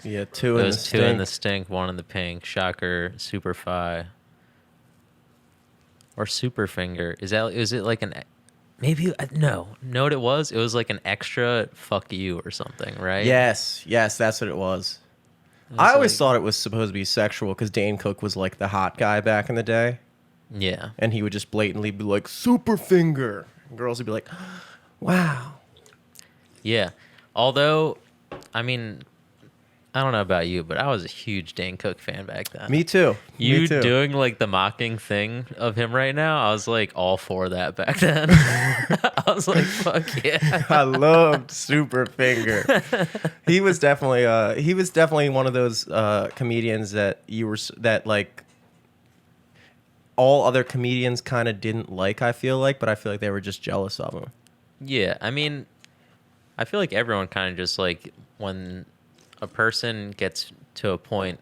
Yeah, It two in the was two in the stink. stink, one in the pink. Shocker, super fi, or super finger. Is it like an maybe no? Know what it was? It was like an extra fuck you or something, right? Yes, yes, that's what it was. It I was always like thought it was supposed to be sexual because Dane Cook was like the hot guy back in the day, yeah, and he would just blatantly be like super finger. And girls would be like, wow. yeah. Although, I mean, I don't know about you, but I was a huge Dane Cook fan back then. Me too. Me You too. doing like the mocking thing of him right now, I was like all for that back then. I was like, fuck yeah. I loved Super Finger. He was definitely one of those comedians that that like all other comedians kind of didn't like. I feel like, but I feel like they were just jealous of him. Yeah, I mean, I feel like everyone kind of just like when a person gets to a point,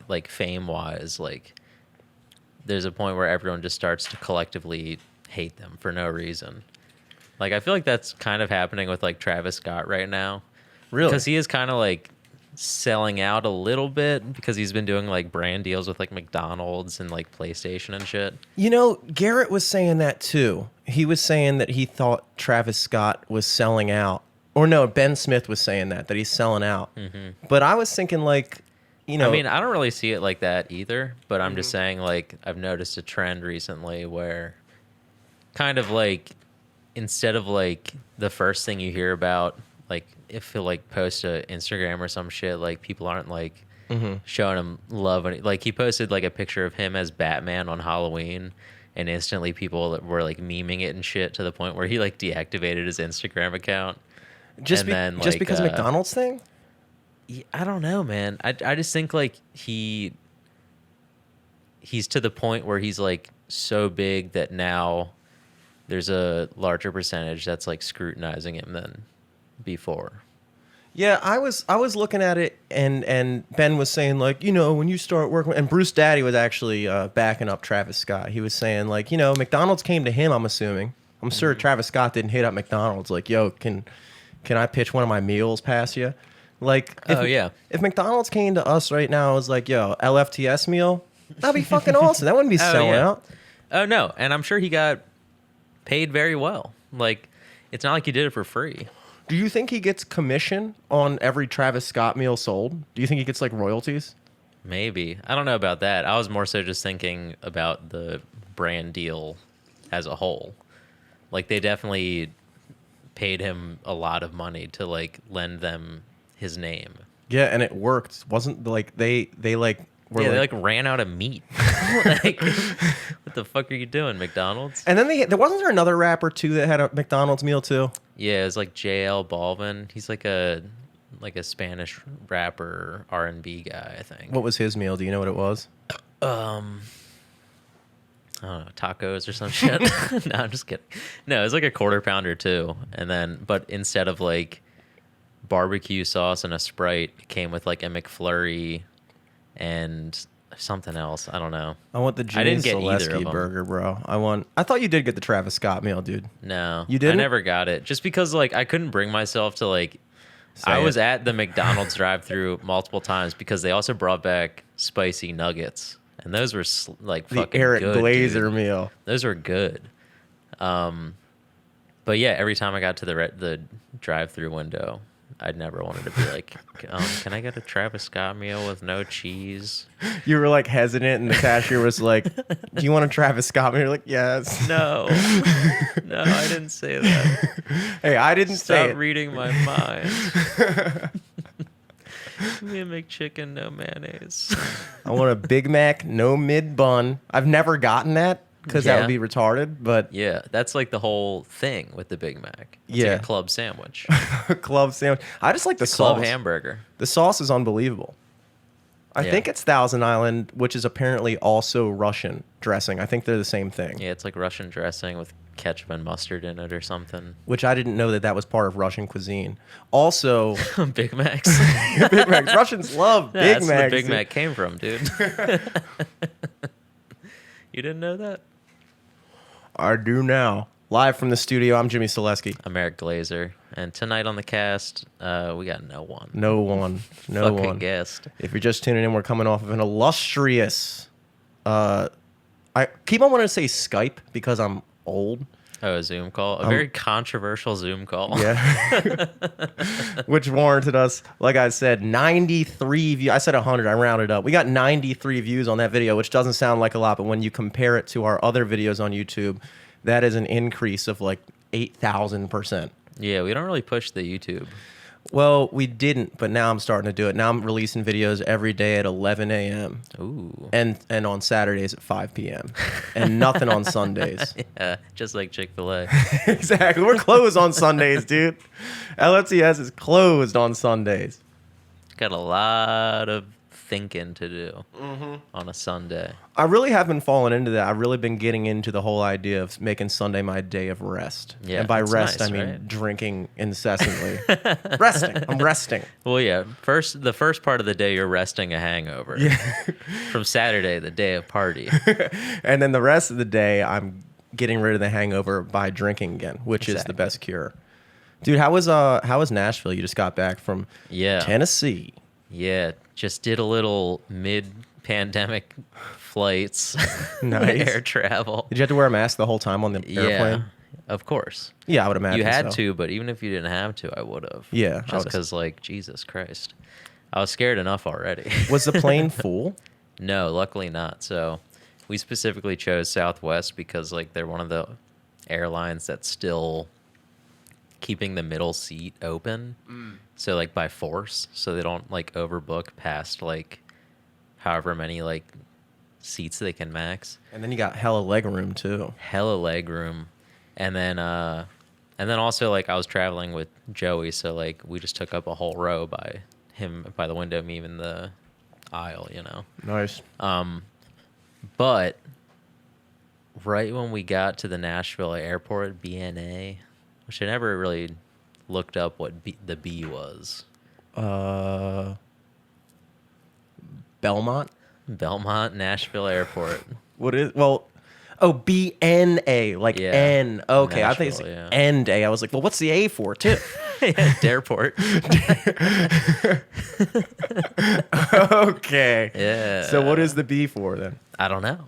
like fame wise, like there's a point where everyone just starts to collectively hate them for no reason. Like I feel like that's kind of happening with like Travis Scott right now. Really? Because he is kind of like selling out a little bit because he's been doing like brand deals with like McDonald's and like PlayStation and shit. You know, Garrett was saying that too. He was saying that he thought Travis Scott was selling out. Or no, Ben Smith was saying that he's selling out. Mm-hmm. But I was thinking like, you know, I mean, I don't really see it like that either, but I'm just saying like I've noticed a trend recently where kind of like instead of like the first thing you hear about, like if you like post to Instagram or some shit, like people aren't like showing him love. Like he posted like a picture of him as Batman on Halloween, and instantly people were like memeing it and shit to the point where he like deactivated his Instagram account. just And then, just like, because of McDonald's thing? I don't know, man. I just think like he's to the point where he's like so big that now there's a larger percentage that's like scrutinizing him than before. Yeah, I was looking at it, and Ben was saying like, you know, when you start working, and Bruce Daddy was actually backing up Travis Scott. He was saying like, you know, McDonald's came to him. I'm assuming. I'm sure Travis Scott didn't hit up McDonald's like, yo, can I pitch one of my meals past you? Like, if McDonald's came to us right now, it was like, yo, LFTS meal, that'd be fucking awesome. That wouldn't be selling yeah. out. Oh no, and I'm sure he got paid very well. Like it's not like he did it for free. Do you think he gets commission on every Travis Scott meal sold? Do you think he gets like royalties? Maybe. I don't know about that. I was more so just thinking about the brand deal as a whole. Like they definitely paid him a lot of money to like lend them his name. Yeah, and it worked. Wasn't like they like were They like ran out of meat. Like, what the fuck are you doing, McDonald's? And then there wasn't another rapper too that had a McDonald's meal too. Yeah, it was like JL Balvin. He's like a Spanish rapper, R&B guy, I think. What was his meal? Do you know what it was? I don't know, tacos or some shit. No, I'm just kidding. No, it was like a quarter pounder too. And then, but instead of like barbecue sauce and a Sprite, it came with like a McFlurry and something else. I don't know. I want the I Jimmy didn't get either of Zaleski them. burger, bro. I thought you did get the Travis Scott meal, dude. No, You didn't? I never got it just because like I couldn't bring myself to like. Say I was it. at the McDonald's drive-through multiple times because they also brought back spicy nuggets, and those were like The fucking Eric good, Glazer dude. meal. Those were good. But yeah, every time I got to the drive-through window, I'd never wanted to be like, can I get a Travis Scott meal with no cheese? You were like hesitant, and the cashier was like, "Do you want a Travis Scott meal?" You're like, "Yes." No, no, I didn't say that. Hey, I didn't say Stop it. reading my mind. Give me a McChicken, no mayonnaise. I want a Big Mac, no mid bun. I've never gotten that because that Yeah. would be retarded. But Yeah, that's like the whole thing with the Big Mac. It's Yeah. like a club sandwich. a club sandwich. I just like the Club sauce. hamburger. The sauce is unbelievable. I Yeah. think it's Thousand Island, which is apparently also Russian dressing. I think they're the same thing. Yeah, it's like Russian dressing with ketchup and mustard in it or something. Which I didn't know that was part of Russian cuisine. Also, Big Macs. Big Macs. Russians love Big That's Macs. where the Big dude. Mac came from, dude. You didn't know that? I do now. Live from the studio, I'm Jimmy Selesky. I'm Eric Glazer, and tonight on the cast, we got no one. No one. No Fucking one. guest. If you're just tuning in, we're coming off of an illustrious... I keep on wanting to say Skype because I'm old. Oh, a Zoom call? A very controversial Zoom call. Yeah. Which warranted us, like I said, 93 views. I said 100. I rounded up. We got 93 views on that video, which doesn't sound like a lot, but when you compare it to our other videos on YouTube, that is an increase of like 8,000%. Yeah, we don't really push the YouTube. Well, we didn't, but now I'm starting to do it. Now I'm releasing videos every day at 11 a.m. Ooh. and on Saturdays at 5 p.m. and nothing on Sundays. Yeah, just like Chick-fil-A. Exactly. We're closed on Sundays, dude. LFTS is closed on Sundays. Got a lot of thinking to do on a Sunday. I really have been falling into that. I've really been getting into the whole idea of making Sunday my day of rest. Yeah, and by that's rest, nice, I mean right? drinking incessantly. Resting. I'm resting. Well, yeah. The first part of the day, you're resting a hangover. Yeah. From Saturday, the day of party. And then the rest of the day, I'm getting rid of the hangover by drinking again, which is the Exactly. best cure. Dude, how was Nashville? You just got back from Yeah. Tennessee. Yeah, just did a little mid-pandemic flights, Nice. air travel. Did you have to wear a mask the whole time on the Yeah, airplane? of course. Yeah, I would imagine You had so. to, but even if you didn't have to, I would have. Yeah, I just would've. because, like, Jesus Christ, I was scared enough already. Was the plane full? No, luckily not. So we specifically chose Southwest because, like, they're one of the airlines that's still keeping the middle seat open. So, like, by force, so they don't, like, overbook past, like, however many, like, seats they can max. And then you got hella leg room too. Hella leg room. And then also, like, I was traveling with Joey, so, like, we just took up a whole row by him by the window, me in the aisle, you know. Nice. But right when we got to the Nashville airport, BNA, which I never really looked up what the B was. Belmont? Belmont Nashville Airport. What is BNA, like Yeah. N. Okay, I think it's Nashville, yeah. End A. I was like, well, what's the A for too? Yeah, Airport. Okay. Yeah. So what is the B for then? I don't know.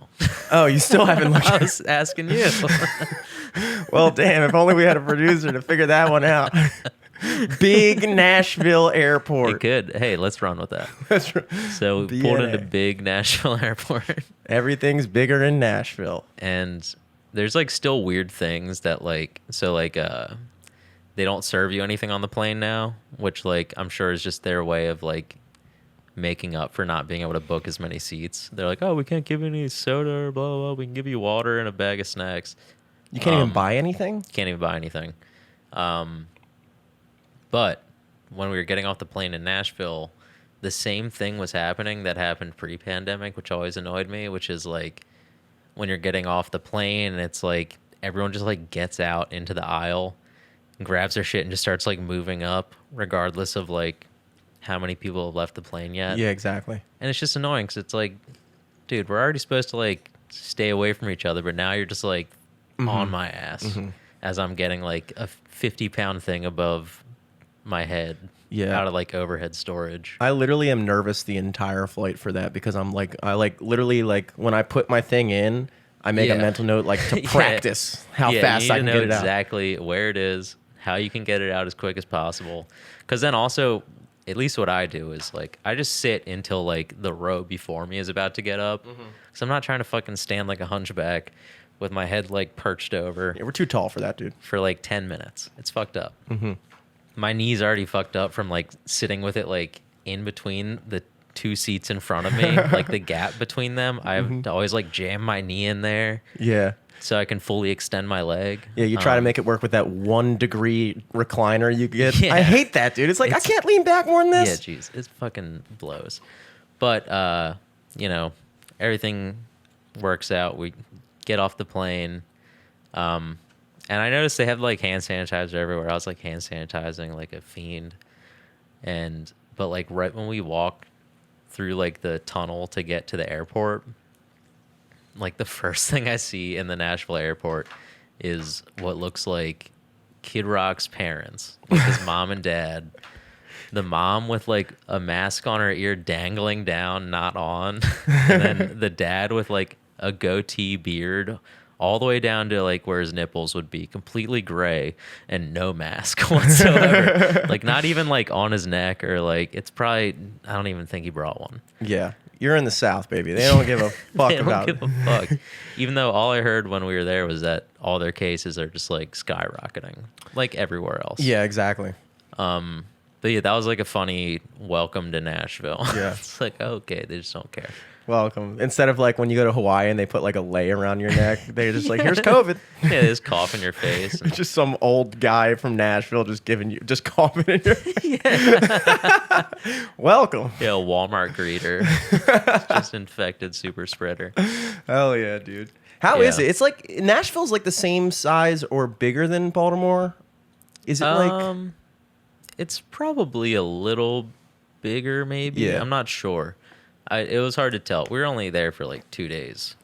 Oh, you still haven't looked I at was asking you. Well, damn, if only we had a producer to figure that one out. Big Nashville Airport. It could. Hey, let's run with that. That's right. So we pulled into BNA. big Nashville Airport. Everything's bigger in Nashville. And there's like still weird things that like they don't serve you anything on the plane now, which like I'm sure is just their way of like making up for not being able to book as many seats. They're like, oh, we can't give you any soda or blah blah blah. We can give you water and a bag of snacks. You can't even buy anything? Can't even buy anything. But when we were getting off the plane in Nashville, the same thing was happening that happened pre-pandemic, which always annoyed me, which is like when you're getting off the plane and it's like everyone just like gets out into the aisle, grabs their shit and just starts like moving up regardless of like how many people have left the plane yet. Yeah, exactly. And it's just annoying because it's like, dude, we're already supposed to like stay away from each other, but now you're just like on my ass as I'm getting like a 50-pound thing above my head out of like overhead storage. I literally am nervous the entire flight for that because I'm like, literally like when I put my thing in, I make a mental note like to practice how fast I can get it out. Exactly where it is, how you can get it out as quick as possible. Because then also, at least what I do is like I just sit until like the row before me is about to get up. Because I'm not trying to fucking stand like a hunchback with my head like perched over. Yeah, we're too tall for that, dude. For like 10 minutes. It's fucked up. My knee's already fucked up from like sitting with it like in between the two seats in front of me, like the gap between them. I've always like jam my knee in there. Yeah. So I can fully extend my leg. Yeah, you try to make it work with that 1 degree recliner you get. Yeah. I hate that, dude. It's like, I can't lean back more than Yeah, this. jeez. It fucking blows. But, you know, everything works out. We get off the plane. And I noticed they have like hand sanitizer everywhere. I was like hand sanitizing like a fiend. But like right when we walk through like the tunnel to get to the airport, like the first thing I see in the Nashville airport is what looks like Kid Rock's parents, like his mom and dad. The mom with like a mask on her ear dangling down, not on. And then the dad with like a goatee beard all the way down to like where his nipples would be, completely gray and no mask whatsoever. Like not even like on his neck or like it's probably, I don't even think he brought one. Yeah. You're in the South, baby. They don't give a fuck They don't about give a fuck. Even though all I heard when we were there was that all their cases are just like skyrocketing, like everywhere else. Yeah, exactly. But yeah, that was like a funny welcome to Nashville. Yeah. It's like, okay, they just don't care. Welcome. Instead of like when you go to Hawaii and they put like a lay around your neck, they're just like, here's COVID. Yeah, they just cough in your face. It's just some old guy from Nashville just coughing in your face. Welcome. Yeah, a Walmart greeter. It's just infected super spreader. Hell yeah, dude. How is Yeah. it? It's like Nashville's like the same size or bigger than Baltimore. Is it like It's probably a little bigger, maybe. Yeah. I'm not sure. It was hard to tell. We were only there for like 2 days.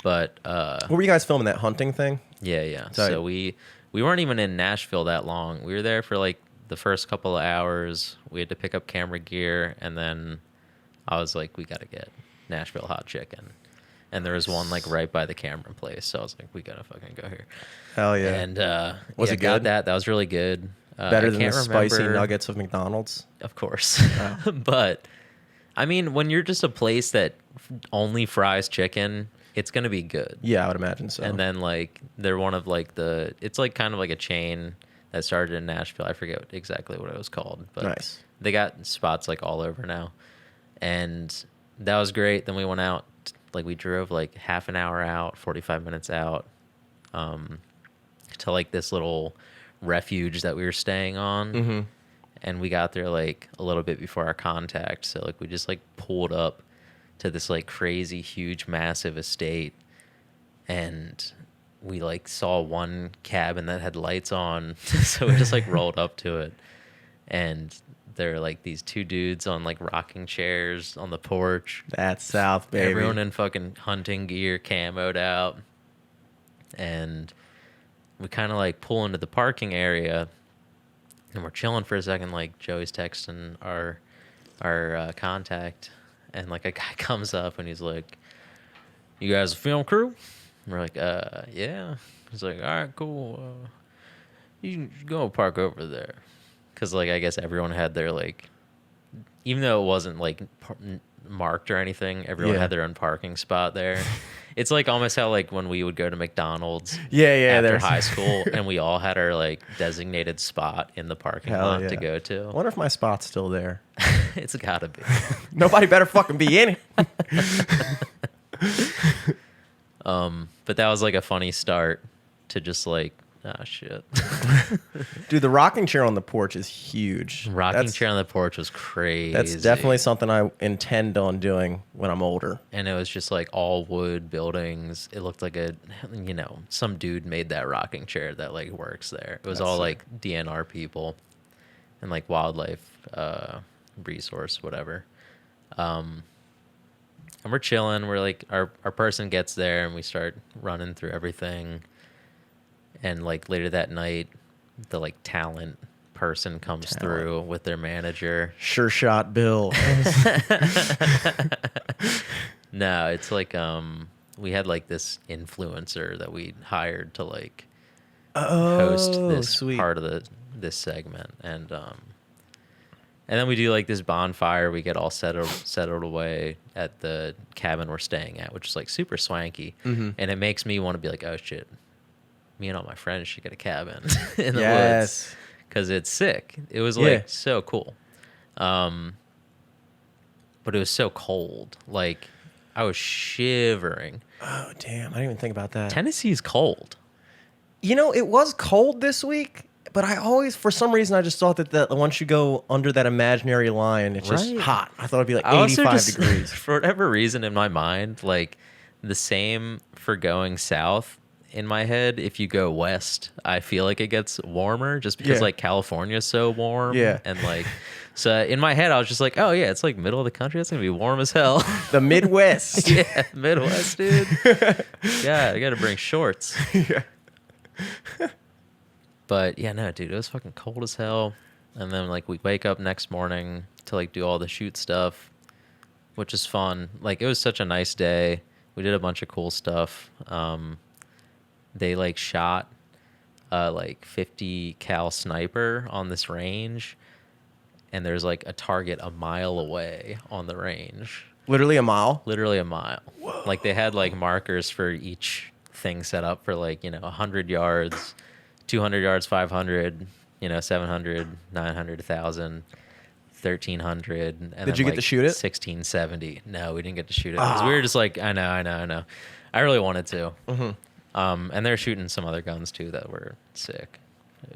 But what were you guys filming, that hunting thing? yeah. Tight. So we weren't even in Nashville that long. We were there for like the first couple of hours. We had to pick up camera gear, and then I was like, we gotta get Nashville hot chicken. And there was one like right by the camera place, so I was like, we gotta fucking go here. Hell yeah. And Was yeah, it got good? That was really good. Better I than the can't spicy remember- nuggets of McDonald's? Of course. But I mean, when you're just a place that only fries chicken, it's gonna be good. Yeah, I would imagine so. And then like they're one of like it's like kind of like a chain that started in Nashville. I forget exactly what it was called, but Nice. they got spots like all over now. And that was great. Then we went out, like we drove like half an hour out, 45 minutes out, to like this little refuge that we were staying on. Mm-hmm. And we got there like a little bit before our contact. So like we just like pulled up to this like crazy, huge, massive estate. And we like saw one cabin that had lights on. So we just like rolled up to it. And there were like these two dudes on like rocking chairs on the porch. That's South, baby. Everyone in fucking hunting gear, camoed out. And we kind of like pull into the parking area. And we're chilling for a second, like Joey's texting our contact, and like a guy comes up and he's like, "You guys a film crew?" And we're like, yeah." He's like, "All right, cool. You can go park over there," because like I guess everyone had their like, even though it wasn't like marked or anything, everyone Yeah. had their own parking spot there. It's like almost how like when we would go to McDonald's Yeah, after there's- high school and we all had our like designated spot in the parking Hell lot yeah. to go I to. wonder if my spot's still there. It's gotta be. Nobody better fucking be in it. But that was like a funny start to just like, shit. Dude, the rocking chair on the porch is huge. Rocking chair on the porch was crazy. That's definitely something I intend on doing when I'm older. And it was just like all wood buildings. It looked like some dude made that rocking chair that like works there. It was That's all sick. like DNR people and like wildlife resource, whatever. And we're chilling. We're like, our person gets there and we start running through everything. And like later that night, the like talent person comes through with their manager. Sure shot Bill. No, it's like we had like this influencer that we hired to like host this sweet. part of this segment, and then we do like this bonfire. We get all settled away at the cabin we're staying at, which is like super swanky, and it makes me want to be like, oh shit, me and all my friends should get a cabin in the woods because it's sick. It was like so cool, but it was so cold. Like I was shivering. Oh, damn. I didn't even think about that. Tennessee's cold. You know, it was cold this week, but I always, for some reason, I just thought that once you go under that imaginary line, it's just Right. hot. I thought it'd be like I also 85 just, degrees. for whatever reason in my mind, like the same for going south in my head. If you go west, I feel like it gets warmer just because Yeah. like California's so warm. Yeah. And like, so in my head, I was just like, oh yeah, it's like middle of the country. It's going to be warm as hell. The Midwest. Yeah. Midwest, dude. Yeah. I got to bring shorts. Yeah. But yeah, no, dude, it was fucking cold as hell. And then like we wake up next morning to like do all the shoot stuff, which is fun. Like it was such a nice day. We did a bunch of cool stuff. They like shot like 50 cal sniper on this range, and there's like a target a mile away on the range. Literally a mile? Literally a mile. Whoa. Like they had like markers for each thing set up for like, 100 yards, 200 yards, 500, 700, 900, 1,000, 1,300. And Did you get to shoot it? 1670. No, we didn't get to shoot it. Because we were just like, I know. I really wanted to. Mm-hmm. And they're shooting some other guns too that were sick.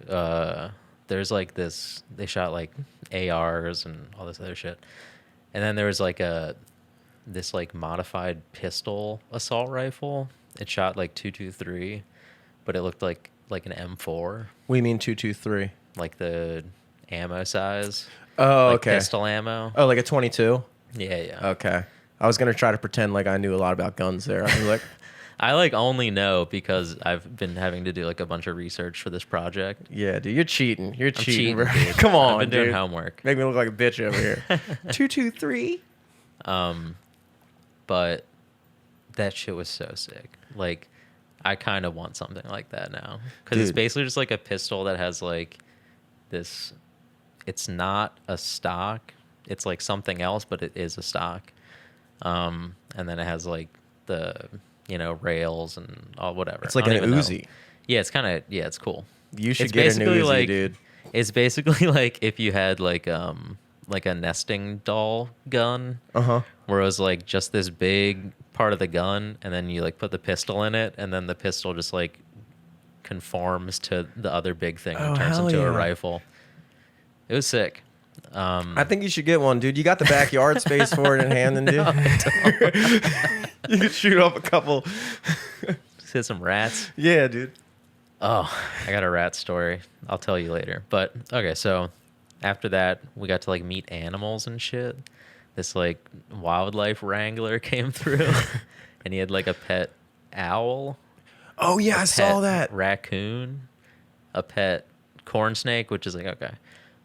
There's like this, they shot like ARs and all this other shit. And then there was like this like modified pistol assault rifle. It shot like 223, but it looked like an M4. We mean 223. Like the ammo size. Oh, like okay. Pistol ammo. Oh, like a 22? Yeah. Okay. I was going to try to pretend like I knew a lot about guns there. I was like, I like only know because I've been having to do like a bunch of research for this project. yeah, dude, you're cheating. You're I'm cheating, bro. dude. Come on, I've been doing dude. homework. Make me look like a bitch over here. 223? But that shit was so sick. Like, I kind of want something like that now. Because it's Dude. basically just like a pistol that has like this. It's not a stock. It's like something else, but it is a stock. And then it has like the, rails and all whatever. It's like I don't an even know. Uzi. Yeah, it's kind of, it's cool. You should It's get an basically Uzi, like, dude. It's basically like if you had like a nesting doll gun. Uh-huh. Where it was like just this big part of the gun, and then you like put the pistol in it, and then the pistol just like conforms to the other big thing and turns hell into a yeah. rifle. It was sick. I think you should get one, dude. You got the backyard space for it in Hamden, dude. You could shoot off a couple. Just hit some rats. Yeah, dude. Oh, I got a rat story. I'll tell you later. But okay, so after that, we got to like meet animals and shit. This like wildlife wrangler came through, and he had like a pet owl. Oh, yeah, I saw Pet that. raccoon, a pet corn snake, which is like okay,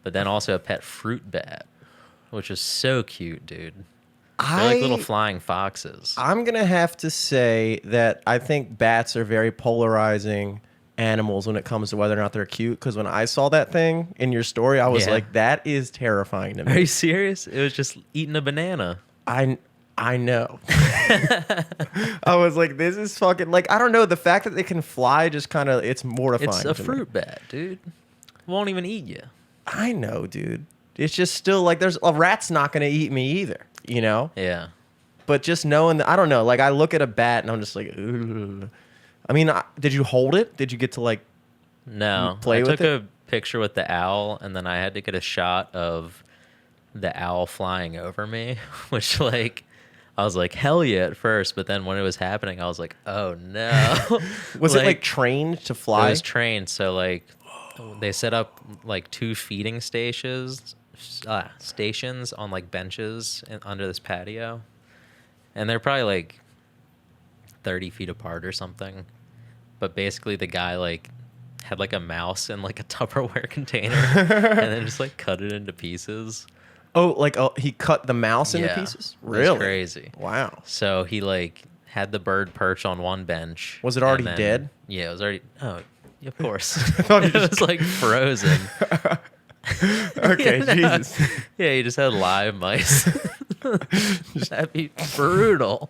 but then also a pet fruit bat, which is so cute, dude. They're like little flying foxes. I'm going to have to say that I think bats are very polarizing animals when it comes to whether or not they're cute. Because when I saw that thing in your story, I was Yeah. like, that is terrifying to Are you me. serious? It was just eating a banana. I know. I was like, this is fucking, like, I don't know. The fact that they can fly just kind of, it's mortifying. It's a to me. fruit bat, dude. Won't even eat you. I know, dude. It's just still like there's a rat's not going to eat me either, you know? Yeah. But just knowing that, I don't know. Like, I look at a bat and I'm just like, ugh. I mean, did you hold it? Did you get to like No. play I with took it? a picture with the owl, and then I had to get a shot of the owl flying over me, which like I was like, hell yeah at first, but then when it was happening, I was like, oh no. Was it like trained to It fly? was trained, so like they set up like 2 feeding stations on like benches under this patio, and they're probably like 30 feet apart or something. But basically, the guy like had like a mouse in like a Tupperware container, and then just like cut it into pieces. He cut the mouse into Yeah, pieces? it was Really? crazy. Wow. So he like had the bird perch on one bench. Was it and already then- dead? Yeah, it was already. Oh, of course. thought you It was like frozen. Okay, You know? Jesus. Yeah, he just had live mice. That'd be brutal.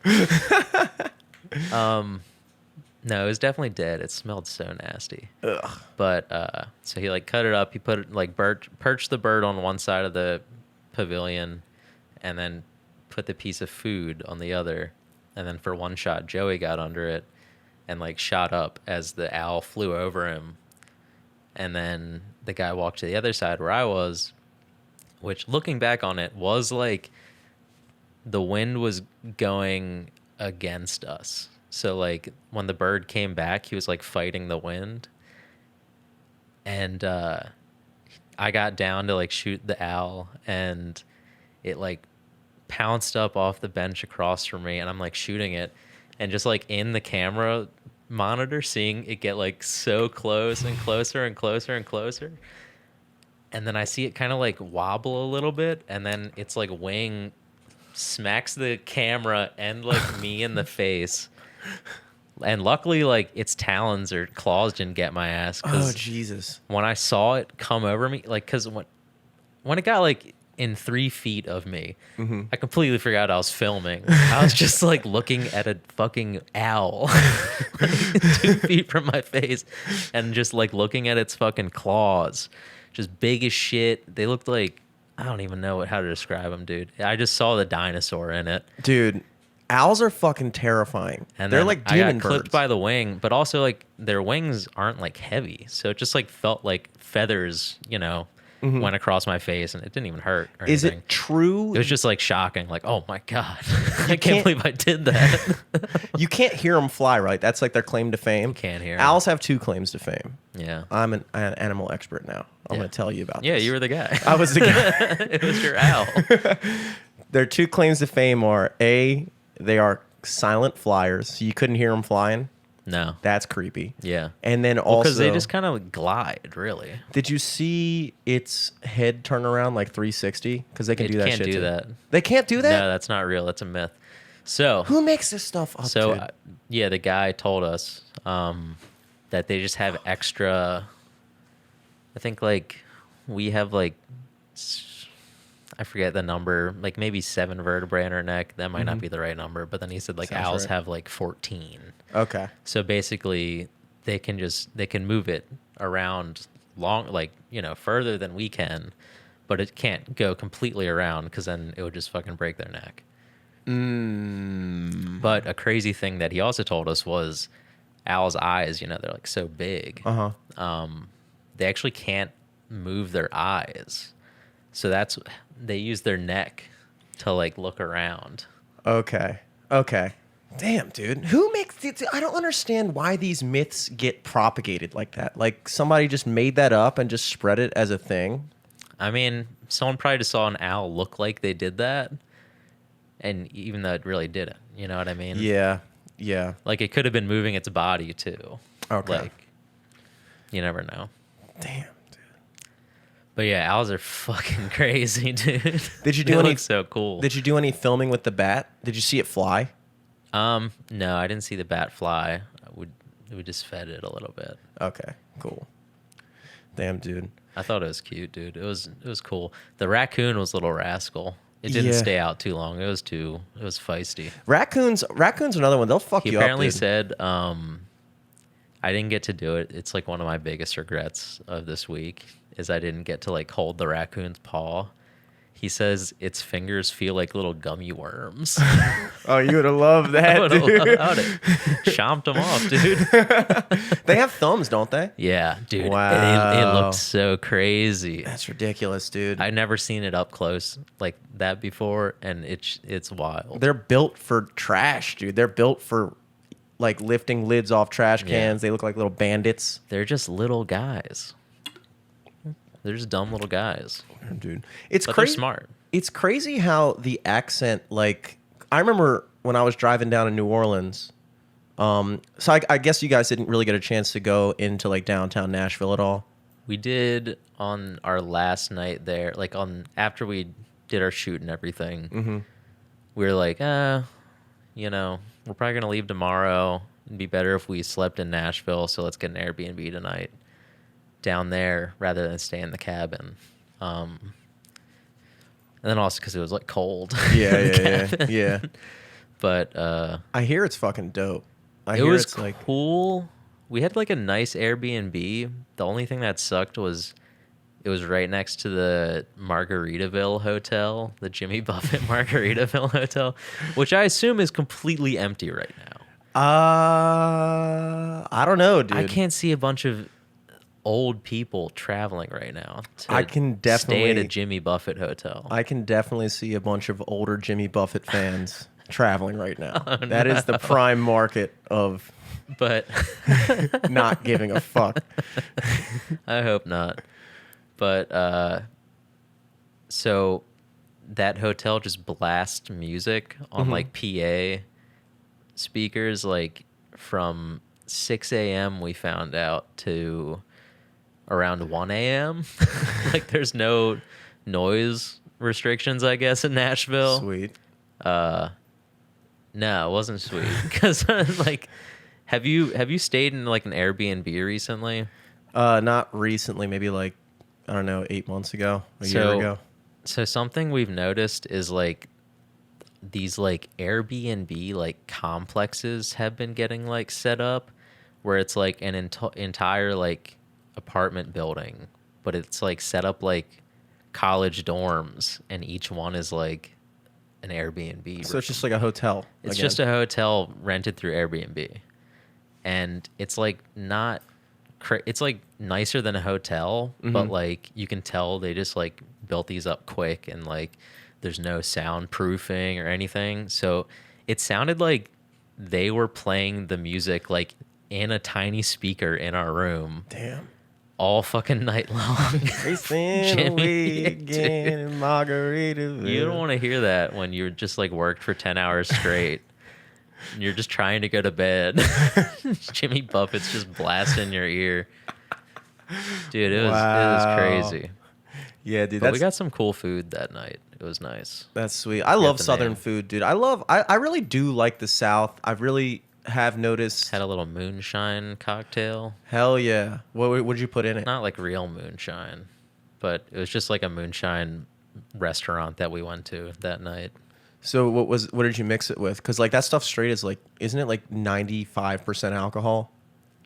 No, it was definitely dead. It smelled so nasty. Ugh. But so he like cut it up. He put it like perched the bird on one side of the pavilion, and then put the piece of food on the other. And then for one shot, Joey got under it and like shot up as the owl flew over him. And then the guy walked to the other side where I was, which looking back on it was like the wind was going against us. So like when the bird came back, he was like fighting the wind. And I got down to like shoot the owl, and it like pounced up off the bench across from me, and I'm like shooting it, and just like in the camera, monitor, seeing it get like so close and closer and closer and closer. And then I see it kind of like wobble a little bit, and then its like wing smacks the camera and like me in the face. And luckily, like its talons or claws didn't get my ass. Oh Jesus! When I saw it come over me, like, because when it got like in 3 feet of me, I completely forgot I was filming. I was just like looking at a fucking owl like, 2 feet from my face, and just like looking at its fucking claws, just big as shit. They looked like, I don't even know how to describe them, dude. I just saw the dinosaur in it, dude. Owls are fucking terrifying. And they're then like I demon got clipped birds. by the wing, but also like their wings aren't like heavy, so it just like felt like feathers, went across my face, and it didn't even hurt or Is anything. it true? It was just like shocking, like, oh my god, I can't- can't believe I did that. You can't hear them fly, right? That's like their claim to fame. You can't hear 'em. Owls have 2 claims to fame. Yeah, I'm an animal expert now. I'm Yeah. going to tell you about yeah, this. you were the guy. I was the guy. It was your owl. Their 2 claims to fame are A, they are silent flyers. So you couldn't hear them flying. No, That's creepy. yeah, And then also, because they just kind of glide, really. did you see its head turn around like 360? Because they can It do that can't shit do too. that. They can't do that? No, that's not real. That's a myth. So Who makes this stuff up, So, dude? yeah, the guy told us that they just have extra. I think like we have like I forget the number, like maybe 7 vertebrae in her neck. That might not be the right number, but then he said like Sounds owls right. have like 14. Okay. So basically, they can move it around long, like further than we can, but it can't go completely around because then it would just fucking break their neck. But a crazy thing that he also told us was owls' eyes, they're like so big. They actually can't move their eyes. So they use their neck to like look around. Okay. Damn, dude. I don't understand why these myths get propagated like that. Like somebody just made that up and just spread it as a thing. I mean, someone probably just saw an owl look like they did that. And even though it really didn't, you know what I mean? Yeah. Like it could have been moving its body too. Okay. Like, you never know. Damn. But yeah, owls are fucking crazy, dude. Did you They do any? look so cool? Did you do any filming with the bat? Did you see it fly? No, I didn't see the bat fly. We just fed it a little bit. Okay. Cool. Damn, dude. I thought it was cute, dude. It was cool. The raccoon was a little rascal. It didn't Yeah. stay out too long. It was feisty. Raccoons another one. They'll fuck He you up. apparently Dude. said, I didn't get to do it. It's like one of my biggest regrets of this week is I didn't get to like hold the raccoon's paw. He says its fingers feel like little gummy worms. Oh, you would have loved I that, would have dude. chomped them off, dude. They have thumbs, don't they? Yeah, dude. Wow. It looked so crazy. That's ridiculous, dude. I've never seen it up close like that before, and it's wild. They're built for trash, dude. They're built for like lifting lids off trash cans. Yeah. They look like little bandits. They're just little guys. They're just dumb little guys. Dude, it's But they're crazy. smart. It's crazy how the accent, like, I remember when I was driving down in New Orleans. So I guess you guys didn't really get a chance to go into like downtown Nashville at all. We did on our last night there, like after we did our shoot and everything. We were like, we're probably gonna leave tomorrow. It'd be better if we slept in Nashville, so let's get an Airbnb tonight down there rather than stay in the cabin. And then also because it was like cold. Yeah. But I hear it's fucking dope. I it hear was it's like cool. We had like a nice Airbnb. The only thing that sucked was it was right next to the Margaritaville Hotel, the Jimmy Buffett Margaritaville Hotel, which I assume is completely empty right now. I don't know, dude. I can't see a bunch of old people traveling right now to I can stay at definitely- a Jimmy Buffett hotel. I can definitely see a bunch of older Jimmy Buffett fans traveling right now. Oh, That is the prime market of But not giving a fuck. I hope not. But so that hotel just blasts music on like PA speakers, like from 6 a.m. we found out to around 1 a.m. Like there's no noise restrictions, I guess, in Nashville. Sweet. No, it wasn't sweet because like, have you stayed in like an Airbnb recently? Not recently. Maybe like, I don't know, 8 months ago, a year ago. So something we've noticed is like these like Airbnb like complexes have been getting like set up where it's like an entire like apartment building, but it's like set up like college dorms, and each one is like an Airbnb. So it's just like a hotel. It's again. just a hotel rented through Airbnb, and it's like not. It's like nicer than a hotel, but like you can tell they just like built these up quick, and like there's no soundproofing or anything. So it sounded like they were playing the music like in a tiny speaker in our room. Damn. All fucking night long. Racing away again in Margaritaville. You don't want to hear that when you're just like worked for 10 hours straight. And you're just trying to go to bed. Jimmy Buffett's just blasting your ear. Dude, it was crazy. Yeah, dude. But we got some cool food that night. It was nice. That's sweet. I love Southern food, dude. I really do like the South. I really have noticed. Had a little moonshine cocktail. Hell yeah. What'd you put in it? Not like real moonshine, but it was just like a moonshine restaurant that we went to that night. So what did you mix it with? Because like that stuff straight is like, isn't it like 95% alcohol?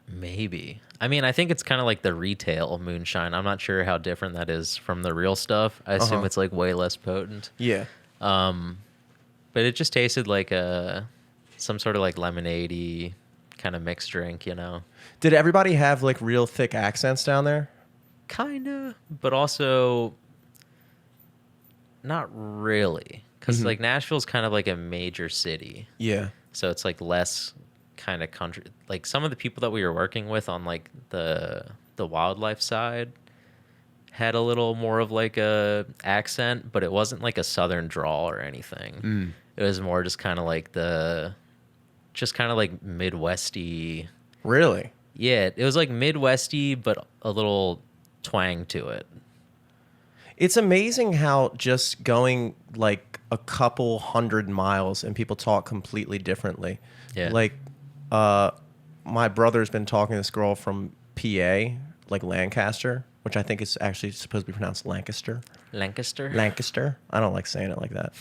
Maybe. I mean, I think it's kind of like the retail moonshine. I'm not sure how different that is from the real stuff. I assume it's like way less potent. Yeah. But it just tasted like some sort of like lemonade-y kind of mixed drink, you know? Did everybody have like real thick accents down there? Kinda, but also not really. Because like Nashville's kind of like a major city. Yeah. So it's like less kind of country. Like some of the people that we were working with on like the wildlife side had a little more of like a accent, but it wasn't like a southern drawl or anything. It was more just kind of like like Midwesty. Really? Yeah, it was like Midwesty, but a little twang to it. It's amazing how just going like a couple 100 miles and people talk completely differently. Yeah. Like, my brother's been talking to this girl from PA, like Lancaster, which I think is actually supposed to be pronounced Lancaster. Lancaster. I don't like saying it like that.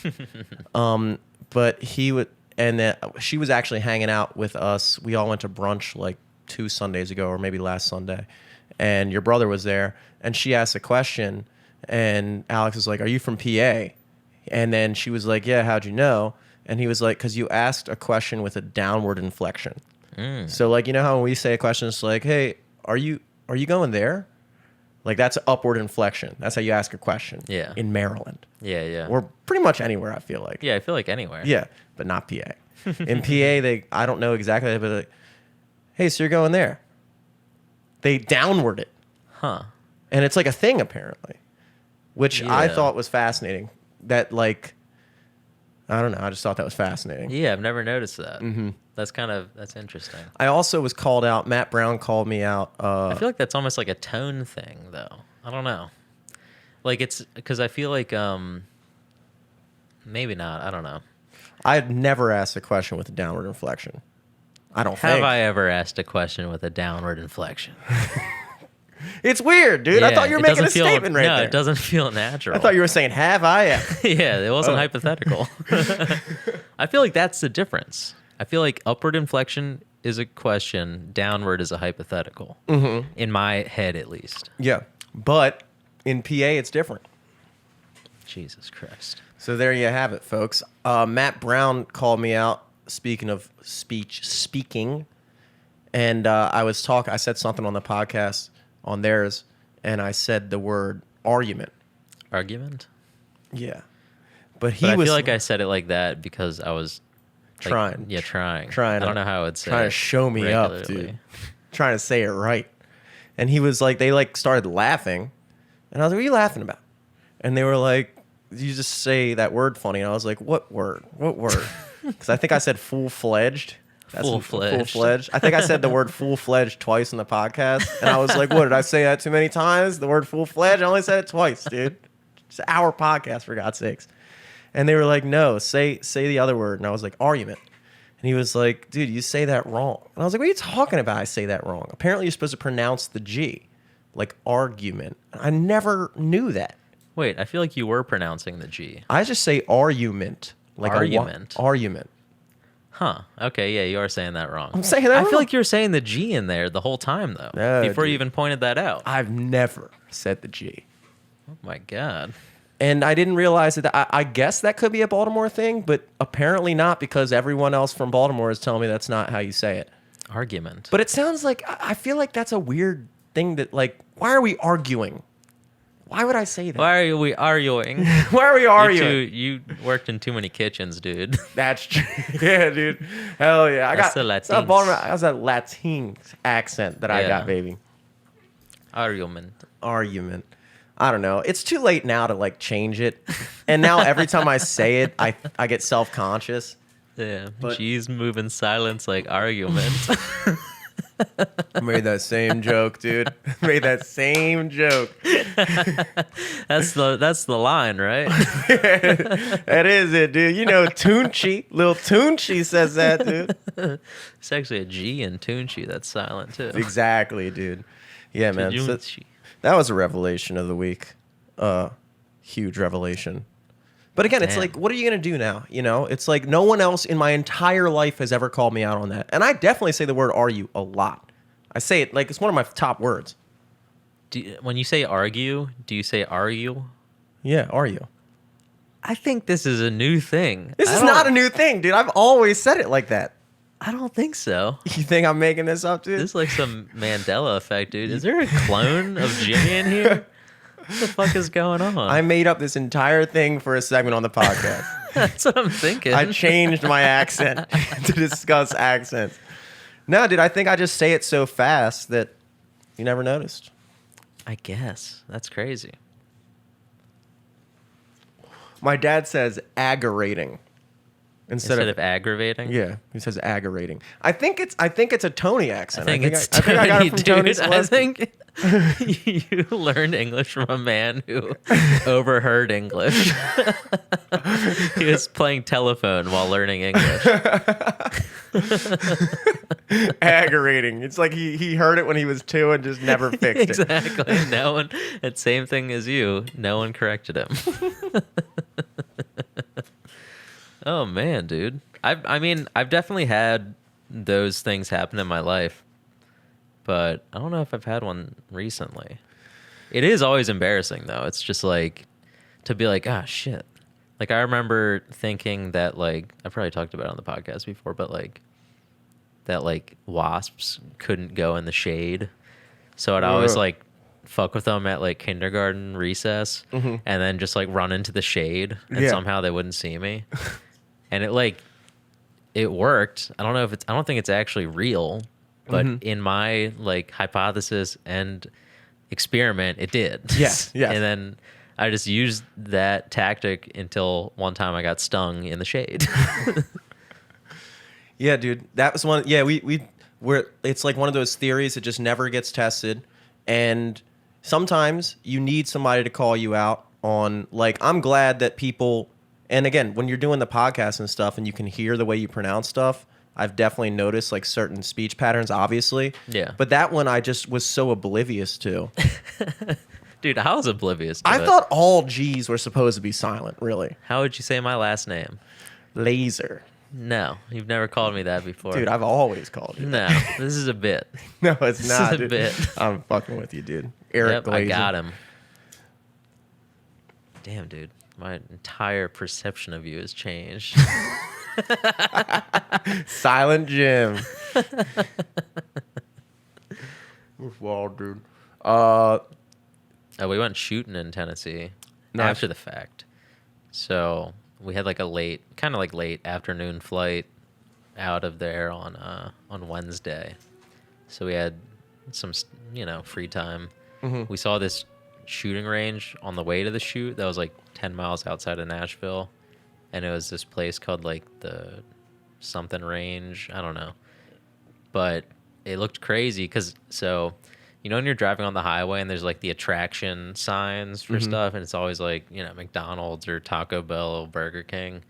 But he would, and she was actually hanging out with us. We all went to brunch like 2 Sundays ago, or maybe last Sunday, and your brother was there, and she asked a question, and Alex was like, "Are you from PA?" And then she was like, "Yeah, how'd you know?" And he was like, "Because you asked a question with a downward inflection." So like, you know how when we say a question, it's like, "Hey, are you going there?" Like that's an upward inflection. That's how you ask a question. Yeah. In Maryland. Yeah. Or pretty much anywhere, I feel like. Yeah, I feel like anywhere. Yeah, but not PA. In PA, I don't know exactly, but like, "Hey, so you're going there?" They downward it. Huh. And it's like a thing apparently, which I Yeah. thought was fascinating. That like, I don't know. I just thought that was fascinating. Yeah, I've never noticed that. That's interesting. I also was called out. Matt Brown called me out. I feel like that's almost like a tone thing, though. I don't know. Like it's because I feel like maybe not. I don't know. I've never asked a question with a downward inflection. I don't Have think. I ever asked a question with a downward inflection? It's weird, dude. I Yeah, thought you were it making a doesn't feel- statement right no, there. it doesn't feel natural. I thought you were saying, "Have I ever?" Yeah, it wasn't hypothetical. I feel like that's the difference. I feel like upward inflection is a question, downward is a hypothetical. In my head, at least. Yeah, but in PA, it's different. Jesus Christ. So there you have it, folks. Matt Brown called me out. Speaking of speaking, and I said something on the podcast on theirs, and I said the word argument. Argument? Yeah, but I feel like I said it like that because I was like, trying. Yeah, trying. Trying. I don't know how I would say trying it to show me regularly. up, dude. Trying to say it right. And he was like, they like started laughing, and I was like, "What are you laughing about?" And they were like, "You just say that word funny." And I was like, "What word? What word?" Because I think I said full-fledged. That's Full-fledged. Full-fledged. I think I said the word full-fledged twice in the podcast. And I was like, what, did I say that too many times? The word full-fledged? I only said it twice, dude. It's our podcast, for God's sakes. And they were like, no, say the other word. And I was like, argument. And he was like, dude, you say that wrong. And I was like, what are you talking about? I say that wrong. Apparently, you're supposed to pronounce the G, like argument. I never knew that. Wait, I feel like you were pronouncing the G. I just say argument. Like Argument. Argument. Huh. Okay, yeah, you are saying that wrong. I'm saying that I wrong. feel like you were saying the G in there the whole time, though, No, before you dude. even pointed that out. I've never said the G. Oh, my God. And I didn't realize that. I guess that could be a Baltimore thing, but apparently not, because everyone else from Baltimore is telling me that's not how you say it. Argument. But it sounds like, I feel like that's a weird thing that, like, why are we arguing? Why would I say that? Why are we arguing? Why are we arguing? You worked in too many kitchens, dude. That's true. Yeah, dude. Hell yeah. That's the it's not Latinx. Baltimore. That's a Latin accent that I Yeah. got, baby. Argument. Argument. I don't know. It's too late now to like change it. And now every time I say it, I get self-conscious. Yeah. But- G's move in silence like argument. I made that same joke, dude. Made that same joke. That's the line, right? That is it, dude. You know, Tunchi, Lil Tunchi says that, dude. It's actually a G in Tunchi that's silent too. Exactly, dude. Yeah, man. So Tunchi. that was a revelation of the week. Huge revelation. But again, it's Damn. like, what are you going to do now? You know, it's like no one else in my entire life has ever called me out on that. And I definitely say the word "are you" a lot. I say it like it's one of my top words. When you say argue, do you say argue? Yeah, are you? I think this is a new thing. This is not a new thing, dude. I've always said it like that. I don't think so. You think I'm making this up, dude? This is like some Mandela effect, dude. Is there a clone of Jimmy in here? What the fuck is going on? I made up this entire thing for a segment on the podcast. That's what I'm thinking. I changed my accent to discuss accents. No, dude, I think I just say it so fast that you never noticed. I guess. That's crazy. My dad says aggravating instead Instead of aggravating? yeah, he says aggravating. I think it's a Tony accent. I think it's I think I got it from Tony dude. I Selesky. think you learned English from a man who overheard English. He was playing telephone while learning English. Aggravating. It's like he heard it when he was 2 and just never fixed it. Exactly. No one. That same thing as you. No one corrected him. Oh man, dude. I mean, I've definitely had those things happen in my life, but I don't know if I've had one recently. It is always embarrassing though. It's just like to be like, ah, shit. Like I remember thinking that like I've probably talked about it on the podcast before, but like that like wasps couldn't go in the shade, so I'd always Ugh. like fuck with them at like kindergarten recess, and then just like run into the shade, and Yeah. somehow they wouldn't see me, and it worked. I don't think it's actually real, but in my like hypothesis and experiment, it did. Yes, yes. And then I just used that tactic until one time I got stung in the shade. Yeah, dude. That was one. Yeah, we're it's like one of those theories that just never gets tested. And sometimes you need somebody to call you out on, like, I'm glad that people, and again, when you're doing the podcast and stuff and you can hear the way you pronounce stuff, I've definitely noticed like certain speech patterns, obviously. Yeah. But that one I just was so oblivious to. Dude, I was oblivious to I it. thought all G's were supposed to be silent, really. How would you say my last name? Laser. No, you've never called me that before. Dude, I've always called you. No, this is a bit. No, it's This not, is a dude. bit. I'm fucking with you, dude. Eric Yep, Glazer. I got him. Damn, dude. My entire perception of you has changed. Silent Jim. Wild, dude. We went shooting in Tennessee Nice. after the fact. So we had like a late afternoon flight out of there on Wednesday. So we had some, free time. We saw this shooting range on the way to the shoot that was like 10 miles outside of Nashville. And it was this place called like the something range. I don't know. but it looked crazy because when you're driving on the highway and there's like the attraction signs for stuff, and it's always like McDonald's or Taco Bell, Burger King,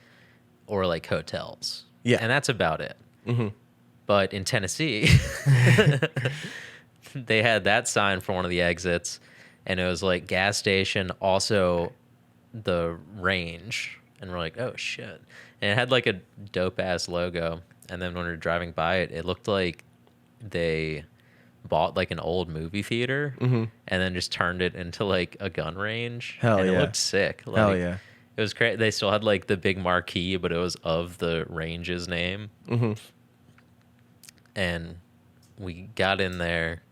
or like hotels. Yeah, and that's about it. But in Tennessee, they had that sign for one of the exits, and it was like gas station, also the range, and we're like, oh shit. And it had like a dope ass logo, and then when we were driving by it, it looked like they bought like an old movie theater and then just turned it into like a gun range. Hell and yeah. It looked sick. Like, Hell yeah. It was crazy. They still had like the big marquee, but it was of the range's name. And we got in there,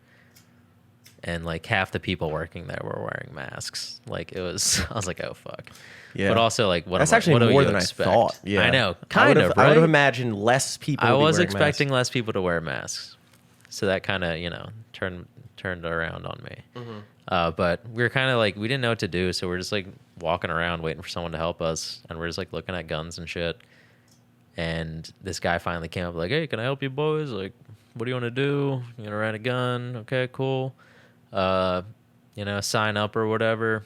and like half the people working there were wearing masks. Like it was, I was like, oh fuck. Yeah. But also like, what? That's what actually do more you than expect? I thought. Yeah, I know. I would have right? imagined less people. I would be was wearing expecting masks. less people to wear masks, so that kind of turned around on me. But we were kind of like, we didn't know what to do, so we're just like walking around waiting for someone to help us, and we're just like looking at guns and shit. And this guy finally came up like, hey, can I help you boys? Like, what do you want to do? You gonna rent a gun? Okay, cool. Sign up or whatever.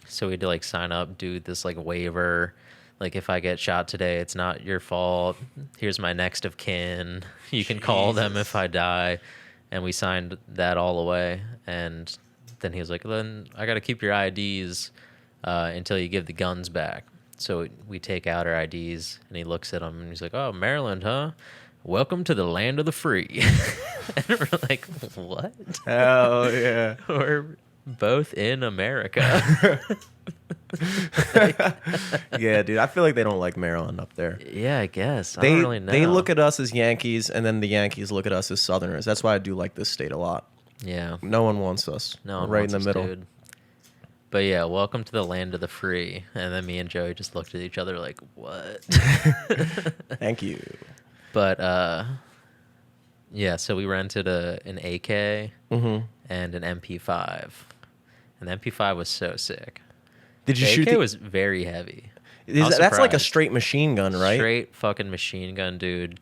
So we had to like sign up, do this like waiver. Like, if I get shot today, it's not your fault. Here's my next of kin. You can call them if I die. And we signed that all away. And then he was like, then I got to keep your IDs until you give the guns back. So we take out our IDs, and he looks at them, and he's like, oh, Maryland, huh? Welcome to the land of the free. And we're like, what? Hell yeah. We're both in America. Yeah, dude. I feel like they don't like Maryland up there. Yeah, I guess. I They don't really know. they look at us as Yankees, and then the Yankees look at us as Southerners. That's why I do like this state a lot. Yeah. No one wants us. No, We're right in the middle. Dude. But yeah, welcome to the land of the free. And then me and Joey just looked at each other like, what? Thank you. But yeah, so we rented an AK and an MP5. And the MP5 was so sick. Did you the shoot? AK was very heavy. That's like a surprised. straight machine gun, right? Straight fucking machine gun, dude.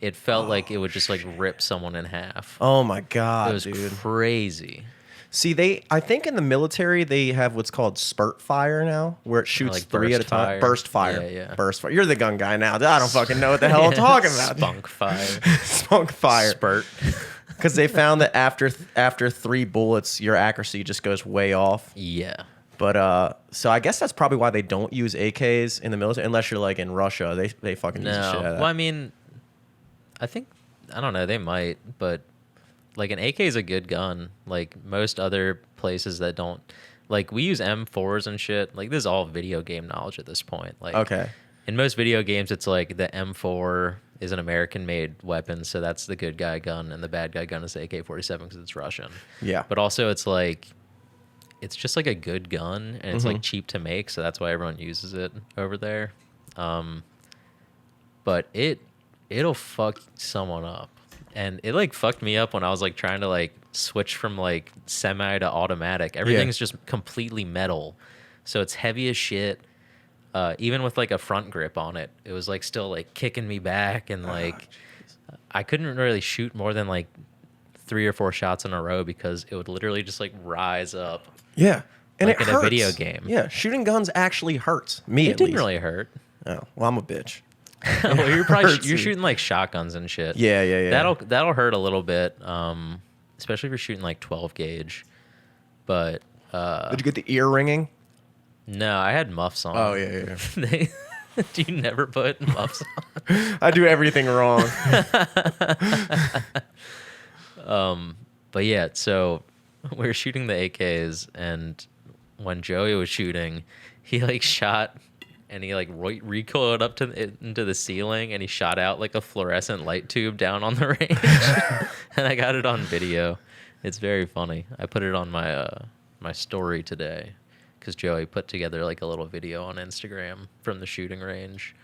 It felt like it would just like rip someone in half. Oh my god, It was dude. crazy. See, I think in the military they have what's called spurt fire now, where it shoots like 3 at a burst time. fire. Burst fire. Yeah, yeah. Burst fire. You're the gun guy now. I don't fucking know what the hell I'm talking about. Spunk fire. Spunk fire. Spurt. Because they found that after 3 bullets, your accuracy just goes way off. Yeah. But so I guess that's probably why they don't use AKs in the military, unless you're like in Russia. They fucking use the shit out of that. Well, I mean, I don't know. They might, but like an AK is a good gun. Like most other places that don't, like we use M4s and shit. Like this is all video game knowledge at this point. Like Okay. in most video games, it's like the M4 is an American-made weapon, so that's the good guy gun, and the bad guy gun is the AK-47 because it's Russian. Yeah. But also, it's like, it's just like a good gun, and it's like cheap to make, so that's why everyone uses it over there. But it'll fuck someone up, and it like fucked me up when I was like trying to like switch from like semi to automatic. Everything's just completely metal, so it's heavy as shit. Even with like a front grip on it, it was like still like kicking me back, and like I couldn't really shoot more than like 3 or 4 shots in a row because it would literally just like rise up. Yeah. And Like it in a hurts. video game. Yeah, shooting guns actually hurts me. It at didn't least. really hurt. Oh, well, I'm a bitch. Well, you're Hurts me. shooting like shotguns and shit. Yeah. That'll hurt a little bit, especially if you're shooting like 12 gauge. But Did you get the ear ringing? no, I had muffs on. Oh yeah. Do you never put muffs on? I do everything wrong. But yeah, so we were shooting the AKs, and when Joey was shooting, he like shot, and he like recoiled up into the ceiling, and he shot out like a fluorescent light tube down on the range. And I got it on video. It's very funny. I put it on my my story today because Joey put together like a little video on Instagram from the shooting range.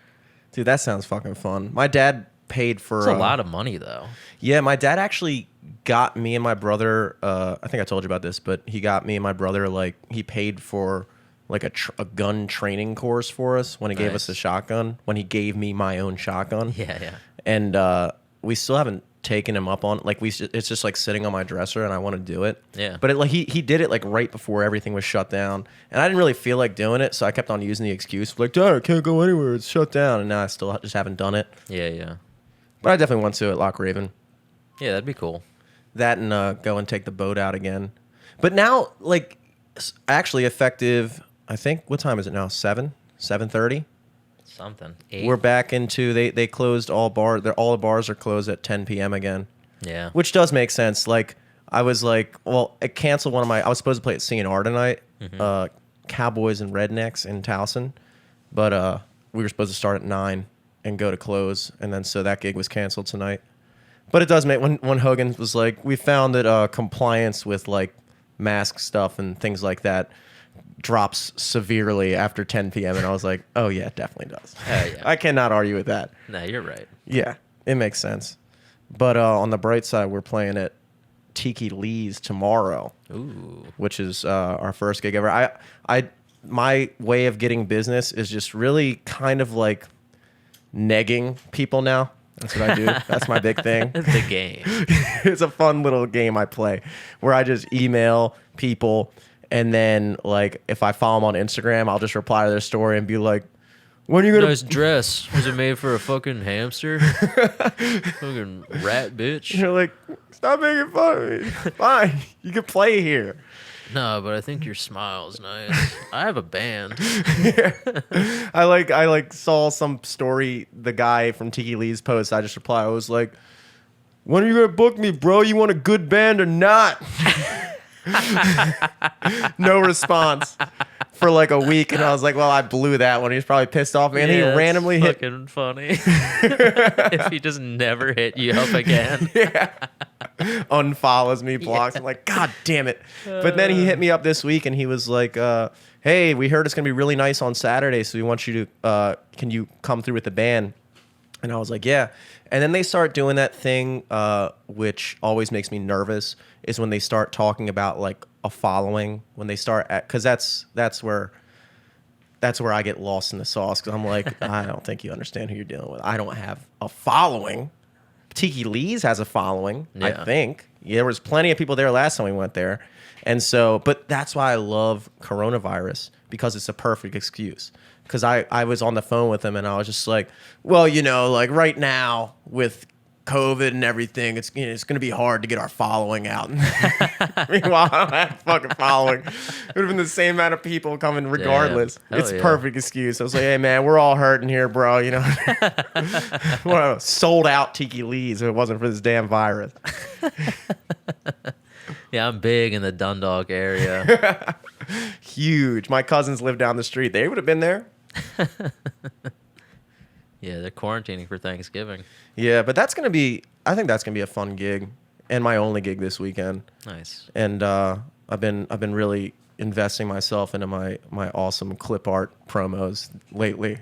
Dude, that sounds fucking fun. My dad paid for It's a lot of money though. Yeah, my dad actually got me and my brother. I think I told you about this, but he got me and my brother like he paid for like a gun training course for us when he gave us a shotgun. When he gave me my own shotgun. Yeah. And we still haven't taken him up on. Like it's just like sitting on my dresser, and I want to do it. Yeah. But like he did it like right before everything was shut down, and I didn't really feel like doing it, so I kept on using the excuse like, Dad, I can't go anywhere. It's shut down, and now I still just haven't done it. Yeah, yeah. But I definitely want to at Loch Raven. Yeah, that'd be cool. That and go and take the boat out again. But now, like, actually effective. I think what time is it now? 7:30. Something. 8. We're back into they closed all bars. All the bars are closed at 10 p.m. again. Yeah. Which does make sense. Like I was like, well, I canceled one of my. I was supposed to play at C&R tonight, Cowboys and Rednecks in Towson, but we were supposed to start at 9 and go to close, and then so that gig was canceled tonight. But it does make when Hogan was like, we found that compliance with like mask stuff and things like that drops severely after 10 p.m. and I was like, oh yeah, it definitely does. Yeah. I cannot argue with that. No, you're right. Yeah, it makes sense. But on the bright side, we're playing at Tiki Lee's tomorrow. Ooh. Which is our first gig ever. My way of getting business is just really kind of like negging people now. That's what I do. That's my big thing. The game. It's a fun little game I play where I just email people, and then like if I follow them on Instagram, I'll just reply to their story and be like, when are you gonna Nice dress. Was it made for a fucking hamster? Fucking rat bitch. You're like, stop making fun of me. Fine. You can play here. No, but I think your smile's nice. I have a band. I like saw some story, the guy from Tiki Lee's post. I just replied. I was like, when are you gonna book me, bro? You want a good band or not? No response for like a week, and I was like, well, I blew that one. He was probably pissed off, man. Yeah, He randomly hit. fucking funny. If he just never hit you up again. Yeah. Unfollows me, blocks. I'm like, God damn it. But then he hit me up this week and he was like, hey, we heard it's going to be really nice on Saturday, so we want you to, can you come through with the band? And I was like, yeah. And then they start doing that thing, which always makes me nervous, is when they start talking about like a following, when they start at, because that's where I get lost in the sauce, because I'm like, I don't think you understand who you're dealing with. I don't have a following. Tiki Lee's has a following, Yeah. I think. Yeah, there was plenty of people there last time we went there. And so, but that's why I love coronavirus, because it's a perfect excuse. Because I was on the phone with him and I was just like, well, you know, like right now with COVID and everything, it's going to be hard to get our following out. Meanwhile, I don't have a fucking following. It would have been the same amount of people coming regardless. It's a perfect excuse. I was like, hey, man, we're all hurting here, bro. You know, well, sold out Tiki Lee's if it wasn't for this damn virus. Yeah, I'm big in the Dundalk area. Huge. My cousins live down the street. They would have been there. Yeah, they're quarantining for Thanksgiving. Yeah, but that's going to be, I think that's going to be a fun gig, and my only gig this weekend. Nice. And I've been really investing myself into my awesome clip art promos lately.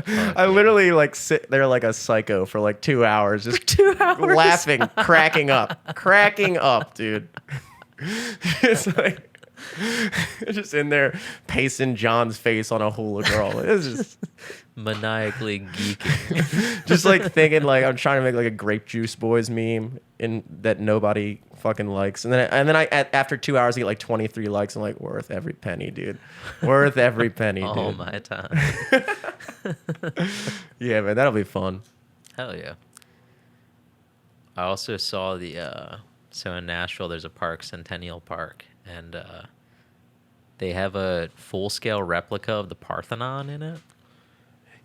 I literally like sit there like a psycho for like 2 hours, just 2 hours laughing, cracking up, dude. It's like just in there pasting John's face on a hula girl. It's just Maniacally geeking. just like thinking like I'm trying to make like a Grape Juice Boys meme in that nobody fucking likes, and then I after 2 hours I get like 23 likes. I'm like, worth every penny, dude. Worth every penny, dude. All my time. Yeah, man, that'll be fun. Hell yeah. I also saw the so in Nashville there's a park, Centennial Park, and they have a full-scale replica of the Parthenon in it.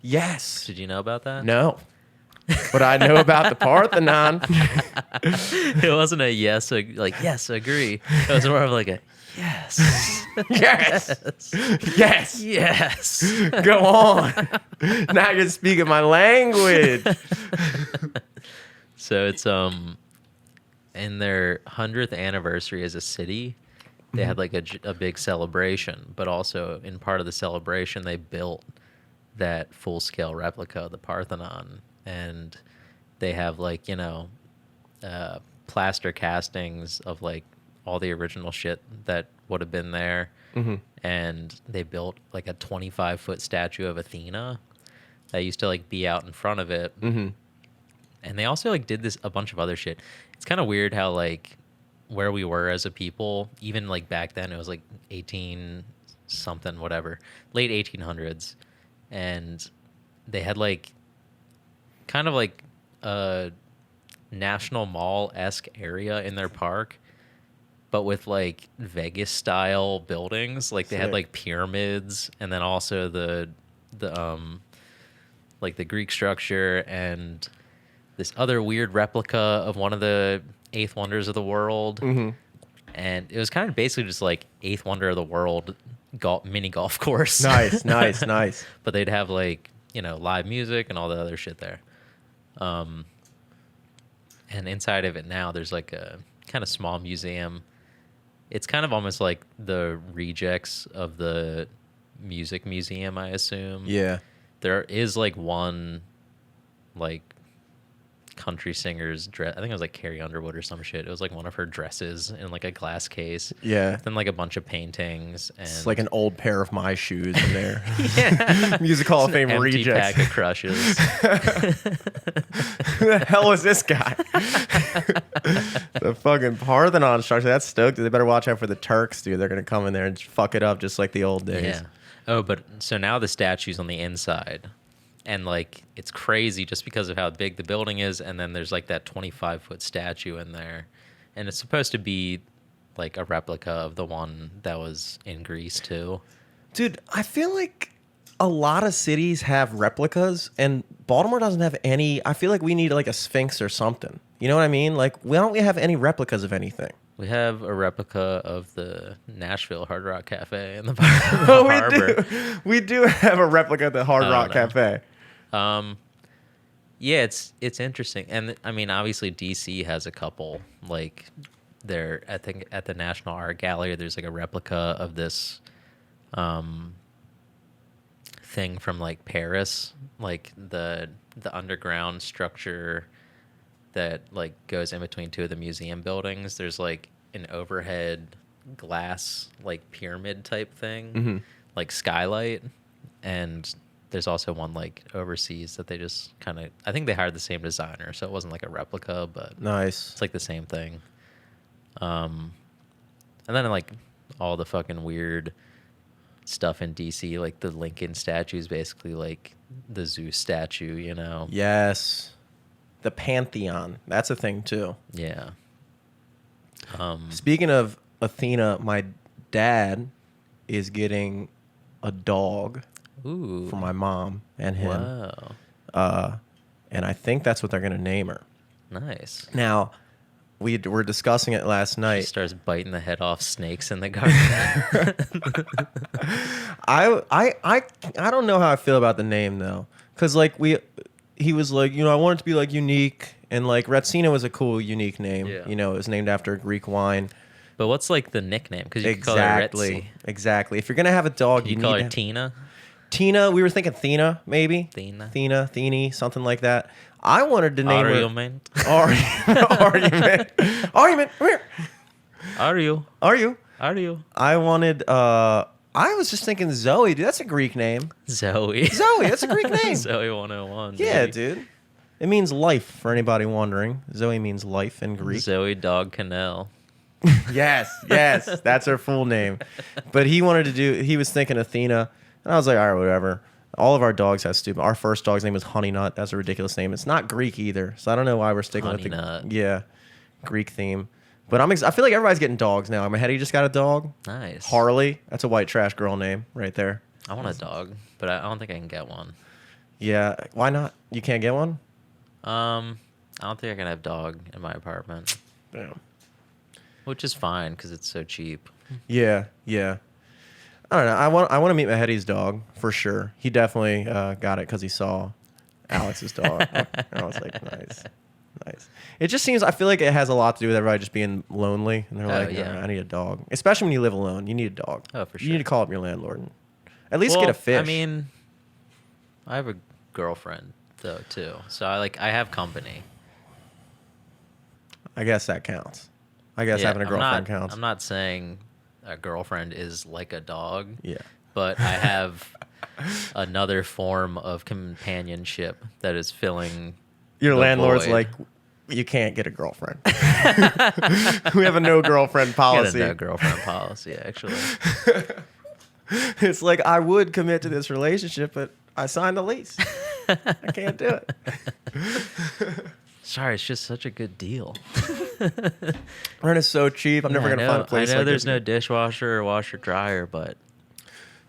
Yes. Did you know about that? No. But I know about the Parthenon. It wasn't a yes, yes, agree. It was more of like a yes. Yes. Yes. Yes. Go on. Now you're speaking my language. So it's in their 100th anniversary as a city, they had like a big celebration, but also in part of the celebration they built that full-scale replica of the Parthenon, and they have like, you know, plaster castings of like all the original shit that would have been there. And they built like a 25-foot statue of Athena that used to like be out in front of it. And they also like did this a bunch of other shit. It's kind of weird how like where we were as a people, even like back then, it was like 18 something, whatever, late 1800s, and they had like kind of like a National Mall-esque area in their park, but with like Vegas style buildings. Like they had Sick. like pyramids, and then also the like the Greek structure and this other weird replica of one of the eighth wonders of the world. Mm-hmm. And it was kind of basically just like eighth wonder of the world mini golf course. Nice. But they'd have like, you know, live music and all the other shit there. And inside of it now, there's like a kind of small museum. It's kind of almost like the rejects of the music museum, I assume. Yeah. There is like one like country singer's dress. I think it was like Carrie Underwood or some shit. It was like one of her dresses in like a glass case. Yeah. Then like a bunch of paintings, and It's like an old pair of my shoes in there. yeah. Music Hall of Fame Empty rejects. pack of crushes. Who the hell is this guy? The fucking Parthenon structure. That's stoked. They better watch out for the Turks, dude. They're gonna come in there and fuck it up just like the old days. Yeah. Oh, but so now the statue's on the inside. And like it's crazy just because of how big the building is, and then there's like that 25-foot statue in there. And it's supposed to be like a replica of the one that was in Greece too. Dude, I feel like a lot of cities have replicas, and Baltimore doesn't have any. I feel like we need like a Sphinx or something. You know what I mean? Like, why don't we have any replicas of anything? We have a replica of the Nashville Hard Rock Cafe in the Oh, harbor. we do have a replica at the Hard Rock know. Cafe. Yeah, it's interesting, and I mean, obviously DC has a couple. Like, there, I think at the National Art Gallery, there's like a replica of this thing from like Paris, like the underground structure that like goes in between two of the museum buildings. There's like an overhead glass like pyramid type thing, like skylight, and there's also one like overseas that they just kind of, I think they hired the same designer, so it wasn't like a replica, but Nice. it's like the same thing. And then like all the fucking weird stuff in DC, like the Lincoln statue is basically like the Zeus statue, you know? Yes. The Pantheon. That's a thing too. Yeah. Speaking of Athena, my dad is getting a dog Ooh. for my mom and him. Wow. And I think that's what they're going to name her. Nice. Now, we were discussing it last She night. starts biting the head off snakes in the garden. I don't know how I feel about the name though, because like he was like, you know, I want it to be like unique, and like Retsina was a cool unique name. Yeah. You know, it was named after a Greek wine. But what's like the nickname? Because you could call her Retzi. Exactly. If you're gonna have a dog, You you call need her to- Tina? Tina. We were thinking Thena, maybe. Thena. Thene, something like that. I wanted to name Argument. her Argument. Argument. Come here. Are you? Are you? Are you? I wanted. I was just thinking Zoe, dude. That's a Greek name. Zoe. Zoe. That's a Greek name. Zoe 101. Yeah, baby. dude. It means life, for anybody wondering. Zoe means life in Greek. Zoe Dog Canal. Yes, that's her full name. But he was thinking Athena, and I was like, all right, whatever. All of our dogs have stupid. Our first dog's name was Honey Nut. That's a ridiculous name. It's not Greek either, so I don't know why we're sticking with Honey Nut. Yeah, Greek theme. But I feel like everybody's getting dogs now. My Hetty just got a dog. Nice. Harley. That's a white trash girl name right there. I want a dog, but I don't think I can get one. Yeah, why not? You can't get one? I don't think I can have dog in my apartment, Damn. which is fine because it's so cheap. Yeah. I don't know. I want to meet my Hetty's dog for sure. He definitely got it because he saw Alex's dog. And I was like, nice. It just seems, I feel like it has a lot to do with everybody just being lonely, and they're like, yeah. "Nah, I need a dog." Especially when you live alone, you need a dog. Oh, for You need sure. to call up your landlord and at least get a fish. I mean, I have a girlfriend though too, so I have company. I guess that counts. I guess having a girlfriend counts. I'm not saying a girlfriend is like a dog. Yeah. But I have another form of companionship that is filling Your the landlord's void. like, you can't get a girlfriend. We have a no girlfriend Get policy. a no girlfriend policy, actually. It's like, I would commit to this relationship, but I signed the lease. I can't do it. Sorry, it's just such a good deal. Rent is so cheap. I'm never Yeah, going to find a place I know like there's this. no dishwasher or washer dryer, but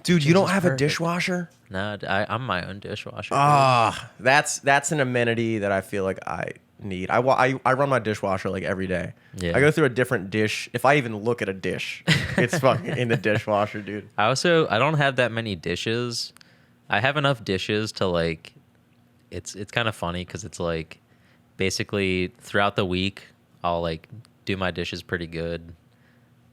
Dude, you don't Jesus, have perfect. a dishwasher? no, I'm my own dishwasher. dude. Ah, that's an amenity that I feel like I need. I run my dishwasher like every day. Yeah. I go through a different dish. If I even look at a dish, it's fucking in the dishwasher, dude. I don't have that many dishes. I have enough dishes to like. It's kind of funny because it's like basically throughout the week I'll like do my dishes pretty good,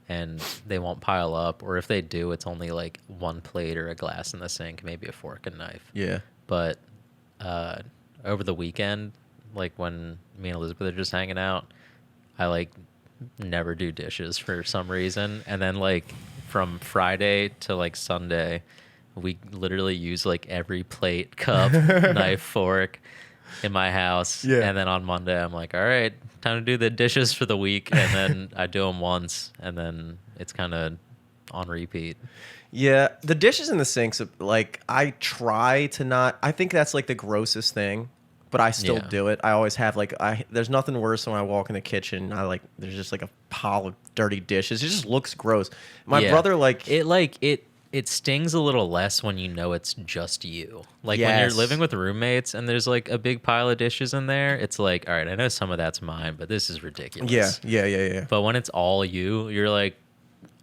and they won't pile up. Or if they do, it's only like one plate or a glass in the sink, maybe a fork and knife. Yeah. But over the weekend, like when me and Elizabeth are just hanging out, I like never do dishes for some reason. And then like from Friday to like Sunday, we literally use like every plate, cup, knife, fork in my house. Yeah. And then on Monday, I'm like, all right, time to do the dishes for the week. And then I do them once, and then it's kind of on repeat. Yeah, the dishes in the sinks, like, I try to not. I think that's like the grossest thing, but I still Yeah. do it. I always have like, there's nothing worse when I walk in the kitchen. There's just like a pile of dirty dishes. It just looks gross. My Yeah. brother It stings a little less when you know it's just you. Like when you're Yes. living with roommates and there's like a big pile of dishes in there, it's like, all right, I know some of that's mine, but this is ridiculous. Yeah. But when it's all you, you're like,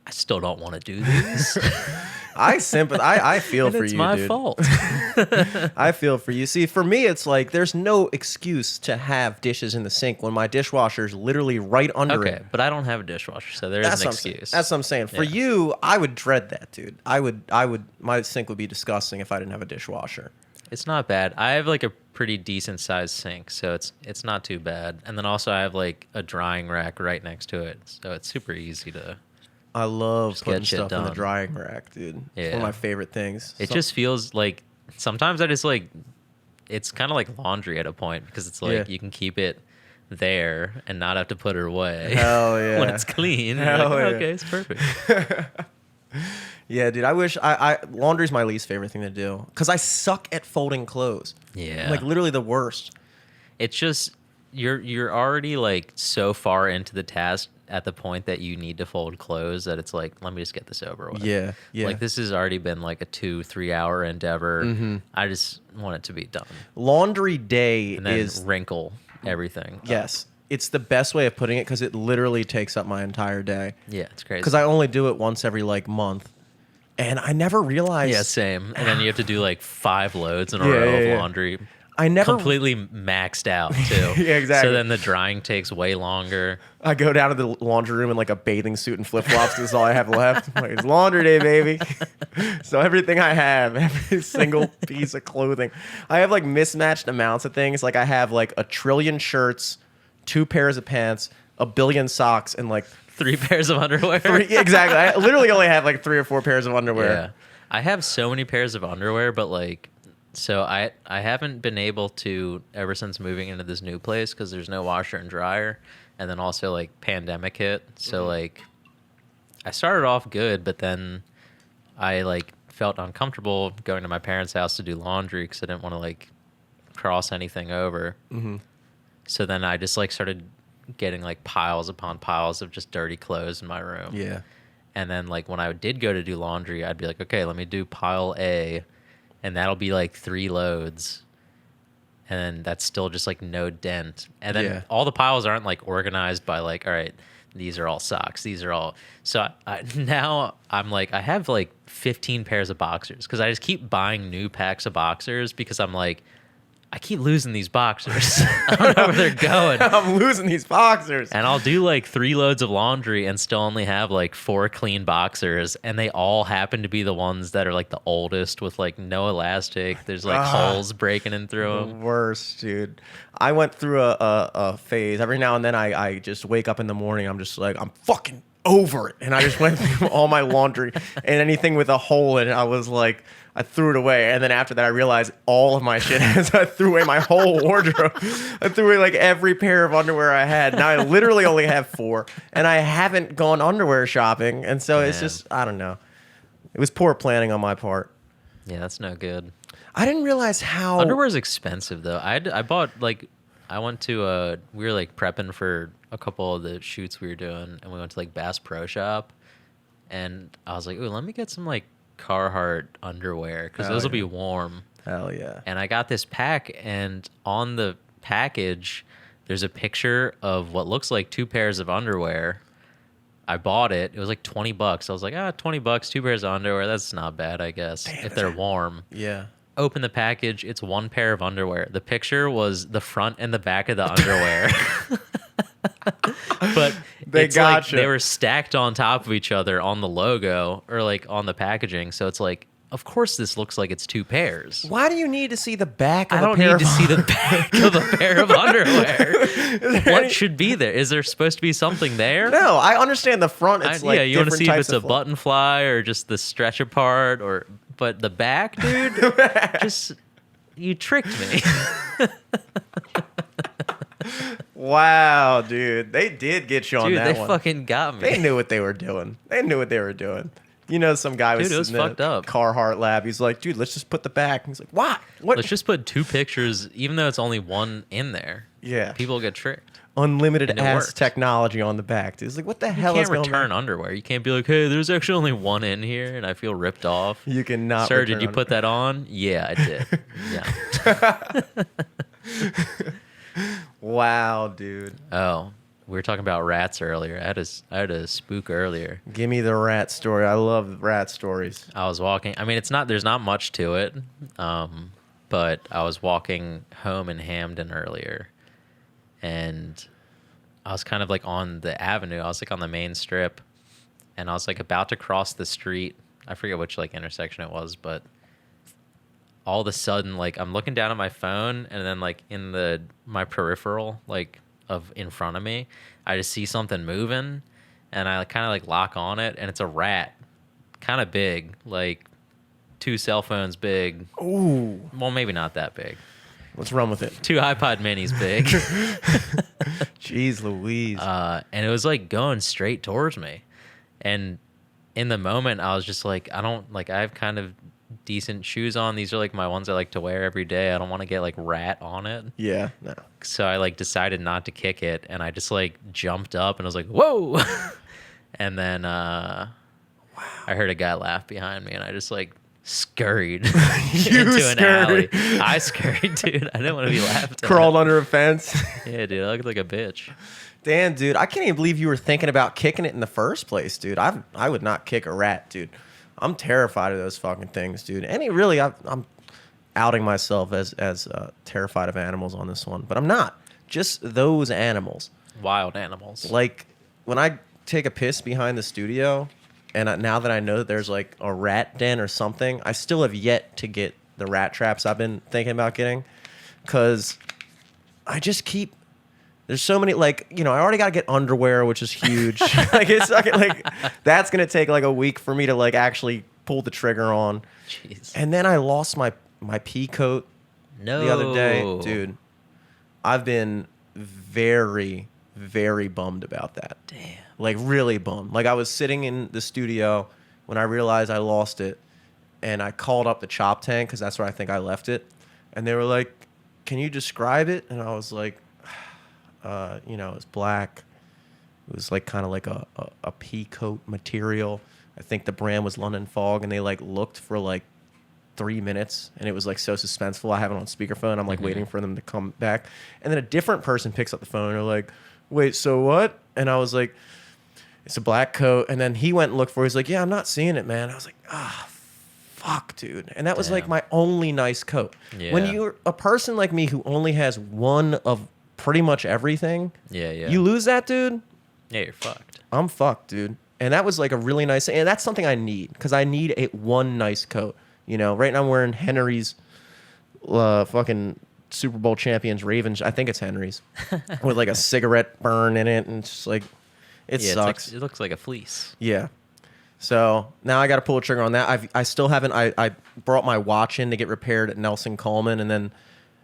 I still don't want to do this. I feel And for it's you, my dude. fault. I feel for you. See, for me, it's like there's no excuse to have dishes in the sink when my dishwasher's literally right under Okay, it. but I don't have a dishwasher, so there is That's an what I'm saying. excuse. That's what I'm saying. For Yeah. you, I would dread that, dude. My sink would be disgusting if I didn't have a dishwasher. It's not bad. I have like a pretty decent sized sink, so it's not too bad. And then also I have like a drying rack right next to it, so it's super easy to. I love Just putting get shit stuff in the done. drying rack, dude. It's one of Yeah. my favorite things. It just feels like sometimes I just like it's kind of like laundry at a point because it's like Yeah. you can keep it there and not have to put it away. Hell yeah. when it's clean. You're Hell like, yeah. okay, it's perfect. Yeah, dude. I wish I laundry's my least favorite thing to do because I suck at folding clothes. Yeah. I'm like literally the worst. It's just you're already like so far into the task at the point that you need to fold clothes that it's like, let me just get this over with. Yeah. Like this has already been like a 2-3 hour endeavor. Mm-hmm. I just want it to be done. Laundry day And then is wrinkle everything. yes. It's the best way of putting it because it literally takes up my entire day. Yeah, it's crazy. Because I only do it once every like month, and I never realized. Yeah, same. And then you have to do like 5 loads in a Yeah, row yeah, of yeah. laundry. I never. Completely maxed out too. Yeah, exactly. So then the drying takes way longer. I go down to the laundry room in like a bathing suit and flip flops. This is all I have left. I'm like, it's laundry day, baby. So everything I have, every single piece of clothing, I have like mismatched amounts of things. Like I have like a trillion shirts, 2 pairs of pants, a billion socks, and like 3 pairs of underwear. exactly. I literally only have like 3 or 4 pairs of underwear. Yeah. I have so many pairs of underwear, but like, so I haven't been able to ever since moving into this new place because there's no washer and dryer, and then also like pandemic hit. So like, I started off good, but then I like felt uncomfortable going to my parents' house to do laundry because I didn't want to like cross anything over. Mm-hmm. So then I just like started getting like piles upon piles of just dirty clothes in my room. Yeah. And then like when I did go to do laundry, I'd be like, okay, let me do pile A, and that'll be like 3 loads. And then that's still just like no dent. And then all the piles aren't like organized by like, all right, these are all socks. These are all. So now I'm like, I have like 15 pairs of boxers because I just keep buying new packs of boxers because I'm like, I keep losing these boxers. I don't know where they're going. I'm losing these boxers. And I'll do like 3 loads of laundry and still only have like 4 clean boxers. And they all happen to be the ones that are like the oldest with like no elastic. There's like holes breaking in through The them. worst, dude. I went through a phase. Every now and then I just wake up in the morning. I'm just like, I'm fucking over it. And I just went through all my laundry and anything with a hole in it. I was like, I threw it away. And then after that, I realized all of my shit has, I threw away my whole wardrobe. I threw away like every pair of underwear I had. Now I literally only have 4. And I haven't gone underwear shopping. And so it's just, I don't know. It was poor planning on my part. Yeah, that's no good. I didn't realize how... Underwear is expensive, though. I bought, like... I went to, we were, like, prepping for a couple of the shoots we were doing, and we went to, like, Bass Pro Shop. And I was like, ooh, let me get some, like, Carhartt underwear, because those will be warm. Hell yeah. And I got this pack, and on the package, there's a picture of what looks like 2 pairs of underwear. I bought it. It was like $20. I was like, $20, 2 pairs of underwear. That's not bad, I guess, if they're warm. Yeah. Open the package. It's 1 pair of underwear. The picture was the front and the back of the underwear. But they like they were stacked on top of each other on the logo or like on the packaging. So it's like, of course this looks like it's 2 pairs. Why do you need to see the back of I don't need to see the back of a pair of underwear. What should be there? Is there supposed to be something there? No, I understand the front. It's like you want to see if it's a fly. button fly or just the stretch apart, or but the back, dude, just you tricked me. Wow, dude, they did get you on that one. Dude, they fucking got me. They knew what they were doing. You know, some guy was Dude, it was fucked up. Carhartt lab. He's like, dude, let's just put the back. He's like, why? What? Let's just put 2 pictures, even though it's only 1 in there. Yeah. People get tricked. Unlimited And it ass works. technology on the back. Dude. It's like, what the hell You is can't going return on? underwear. You can't be like, hey, there's actually only 1 in here, and I feel ripped off. You cannot. Sir, return did you put that on? Yeah, I did. Yeah. Wow, dude. Oh, we were talking about rats earlier. I had a spook earlier. Give me the rat story. I love rat stories. I was walking. I mean, there's not much to it, but I was walking home in Hamden earlier, and I was kind of like on the avenue. I was like on the main strip, and I was like about to cross the street. I forget which like intersection it was, but all of a sudden, like I'm looking down at my phone, and then like in my peripheral, like of in front of me, I just see something moving, and I kind of like lock on it, and it's a rat, kind of big, like 2 cell phones big. Ooh. Well, maybe not that big. Let's run with it. 2 iPod minis big. Jeez Louise. And it was like going straight towards me. And in the moment, I was just like, I have kind of decent shoes on. These are like my ones I like to wear every day. I don't want to get like rat on it. Yeah, no. So I like decided not to kick it. And I just like jumped up and I was like, whoa. And then I heard a guy laugh behind me, and I just like scurried into an alley. I scurried, dude. I didn't want to be laughed at. Crawled under a fence. Yeah, dude. I looked like a bitch. Damn, dude. I can't even believe you were thinking about kicking it in the first place, dude. I would not kick a rat, dude. I'm terrified of those fucking things, dude. I'm outing myself as terrified of animals on this one, but I'm not. Just those animals. Wild animals. Like when I take a piss behind the studio, and now that I know that there's like a rat den or something, I still have yet to get the rat traps I've been thinking about getting, because I just keep. There's so many, like, you know, I already got to get underwear, which is huge. Like, it's like that's going to take like a week for me to like actually pull the trigger on. Jeez. And then I lost my pea coat the other day. Dude, I've been very, very bummed about that. Damn. Like, really bummed. Like, I was sitting in the studio when I realized I lost it, and I called up the chop tank, because that's where I think I left it. And they were like, can you describe it? And I was like, you know, it was black. It was like kind of like a pea coat material. I think the brand was London Fog, and they like looked for like 3 minutes, and it was like so suspenseful. I have it on speakerphone. I'm like waiting for them to come back, and then a different person picks up the phone and they're like, wait, so what? And I was like, it's a black coat. And then he went and looked for it. He's like, yeah, I'm not seeing it, man. I was like, fuck, dude. And that was like my only nice coat. Yeah. When you're a person like me who only has one of pretty much everything, you lose that, dude. Yeah, you're fucked. I'm fucked, dude. And that was like a really nice, and that's something I need, because I need one nice coat. You know, right now I'm wearing Henry's fucking Super Bowl champions Ravens. I think it's Henry's with like a cigarette burn in it, and it's just like, It Yeah, sucks. it looks like a fleece. Yeah. So now I got to pull a trigger on that. I still haven't. I brought my watch in to get repaired at Nelson Coleman, and then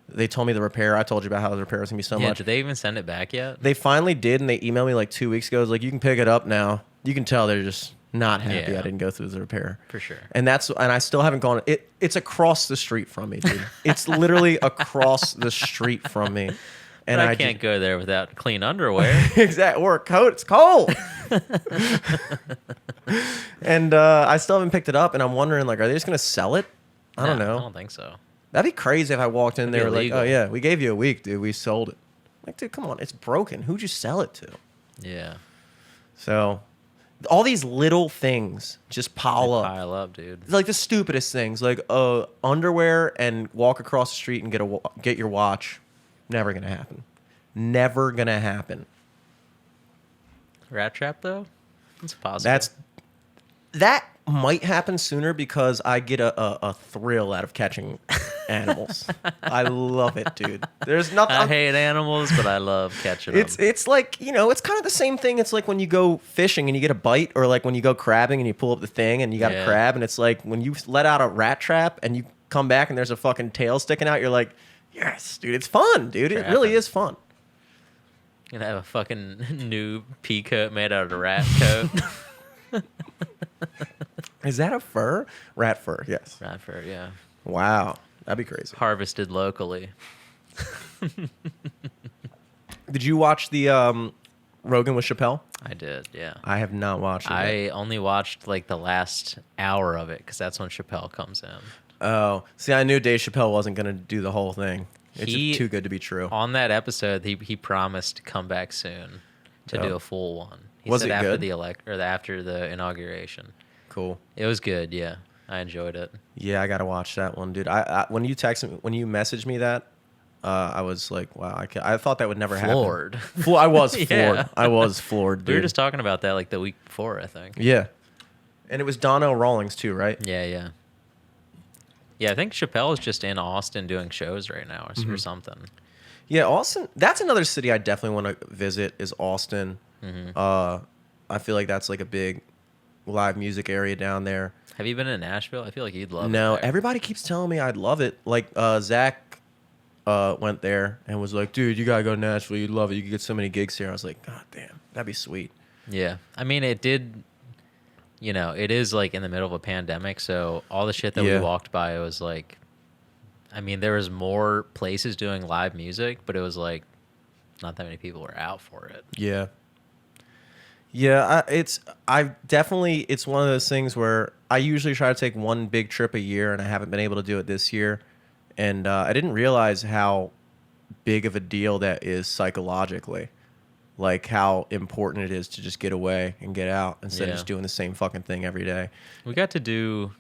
they told me the repair. I told you about how the repair was gonna be so much. Did they even send it back yet? They finally did, and they emailed me like 2 weeks ago. It was like, you can pick it up now. You can tell they're just not happy Yeah. I didn't go through the repair. For sure. And I still haven't gone. It's across the street from me, dude. It's literally across the street from me. And I can't go there without clean underwear. exactly, or a coat. It's cold. And I still haven't picked it up, and I'm wondering, like, are they just gonna sell it? I don't know. I don't think so. That'd be crazy if I walked in there That'd be like, illegal. oh yeah, we gave you a week, dude. We sold it. Like, dude, come on, it's broken. Who'd you sell it to? Yeah. So, all these little things just pile up. Pile up, dude. It's like the stupidest things, like underwear and walk across the street and get your watch. Never gonna happen. Never gonna happen. Rat trap though? It's possible. That might happen sooner because I get a thrill out of catching animals. I love it, dude. There's nothing. I hate animals, but I love catching them. It's like, it's kind of the same thing. It's like when you go fishing and you get a bite, or like when you go crabbing and you pull up the thing and you got a crab, and it's like when you let out a rat trap and you come back and there's a fucking tail sticking out, you're like, yes, dude, it's fun, dude. It really is fun. You're gonna have a fucking new pea coat made out of a rat coat. Is that a fur? Rat fur, yes. Rat fur, yeah. Wow, that'd be crazy. Harvested locally. Did you watch the Rogan with Chappelle? I did, yeah. I have not watched it yet. I only watched like the last hour of it because that's when Chappelle comes in. Oh, see, I knew Dave Chappelle wasn't going to do the whole thing. It's just too good to be true. On that episode, he promised to come back soon to do a full one. He Was said it after good? after the inauguration. Cool. It was good, yeah. I enjoyed it. Yeah, I got to watch that one, dude. I when you messaged me that, I was like, wow, I thought that would never Floored. happen. I was floored. Yeah. I was floored, dude. We were just talking about that like the week before, I think. Yeah. And it was Donnell Rawlings too, right? Yeah, yeah. Yeah, I think Chappelle is just in Austin doing shows right now or something. Yeah, Austin. That's another city I definitely want to visit. Is Austin. I feel like that's like a big live music area down there. Have you been in Nashville? I feel like you'd love it. No, there. everybody keeps telling me I'd love it. Like Zach went there and was like, dude, you gotta go to Nashville. You'd love it. You could get so many gigs here. I was like, God damn, that'd be sweet. Yeah. I mean, it did, it is like in the middle of a pandemic. So all the shit that we walked by, it was like, I mean, there was more places doing live music, but it was like not that many people were out for it. Yeah. Yeah, it's one of those things where I usually try to take one big trip a year, and I haven't been able to do it this year. And I didn't realize how big of a deal that is psychologically. Like how important it is to just get away and get out instead of just doing the same fucking thing every day. We got to do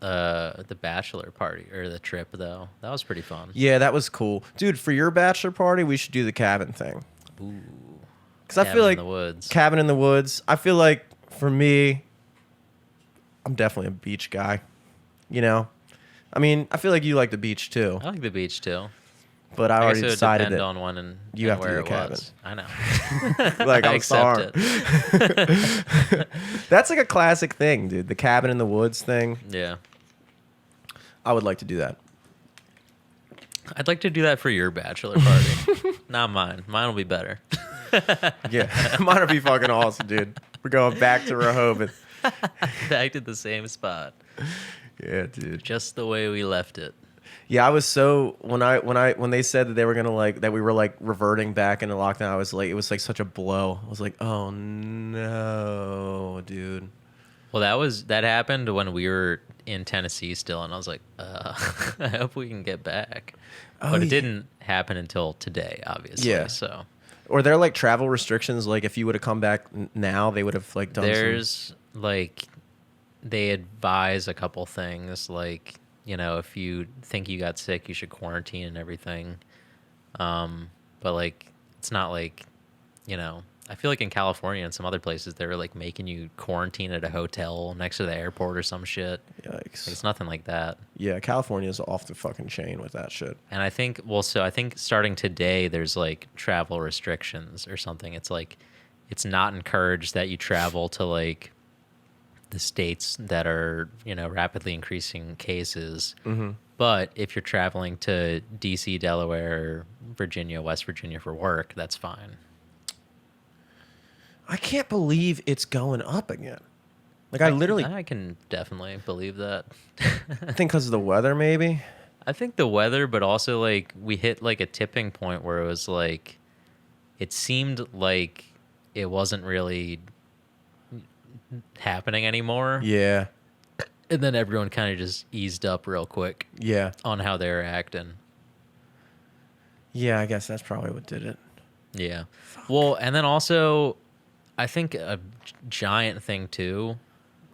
the bachelor party or the trip though. That was pretty fun. Yeah, that was cool. Dude, for your bachelor party, we should do the cabin thing. Ooh. Because I feel like in the woods. cabin in the woods. I feel like for me, I'm definitely a beach guy. I mean, I feel like you like the beach too. I like the beach too. But I already guess it would decided depend that on when and you have to where do it the cabin. was. I know. Like, I I'm sorry. accept it. That's like a classic thing, dude. The cabin in the woods thing. Yeah. I would like to do that. I'd like to do that for your bachelor party. Not mine. Mine will be better. Yeah, mine would be fucking awesome, dude. We're going back to Rehoboth. Back to the same spot. Yeah, dude. Just the way we left it. Yeah, I was so when they said that they were gonna that we were like reverting back into lockdown, I was like, it was like such a blow. I was like, oh no, dude. Well, that happened when we were in Tennessee still, and I was like, I hope we can get back. But it didn't happen until today, obviously. Yeah. So. Or there like travel restrictions? Like if you would have come back now, they would have like done. There's like they advise a couple things like. If you think you got sick, you should quarantine and everything. But like, it's not like, I feel like in California and some other places, they were like making you quarantine at a hotel next to the airport or some shit. Yikes. Like, it's nothing like that. Yeah, California's off the fucking chain with that shit. And I think, I think starting today, there's like travel restrictions or something. It's like it's not encouraged that you travel to like the states that are, you know, rapidly increasing cases. Mm-hmm. But if you're traveling to DC, Delaware, Virginia, West Virginia for work, that's fine. I can't believe it's going up again. Like I literally I can definitely believe that. I think because of the weather, maybe. I think the weather, but also like we hit like a tipping point where it was like, it seemed like it wasn't really happening anymore. Yeah. And then everyone kind of just eased up real quick Yeah. on how they were acting. Yeah, I guess that's probably what did it. Yeah. Well, and then also, I think a giant thing too,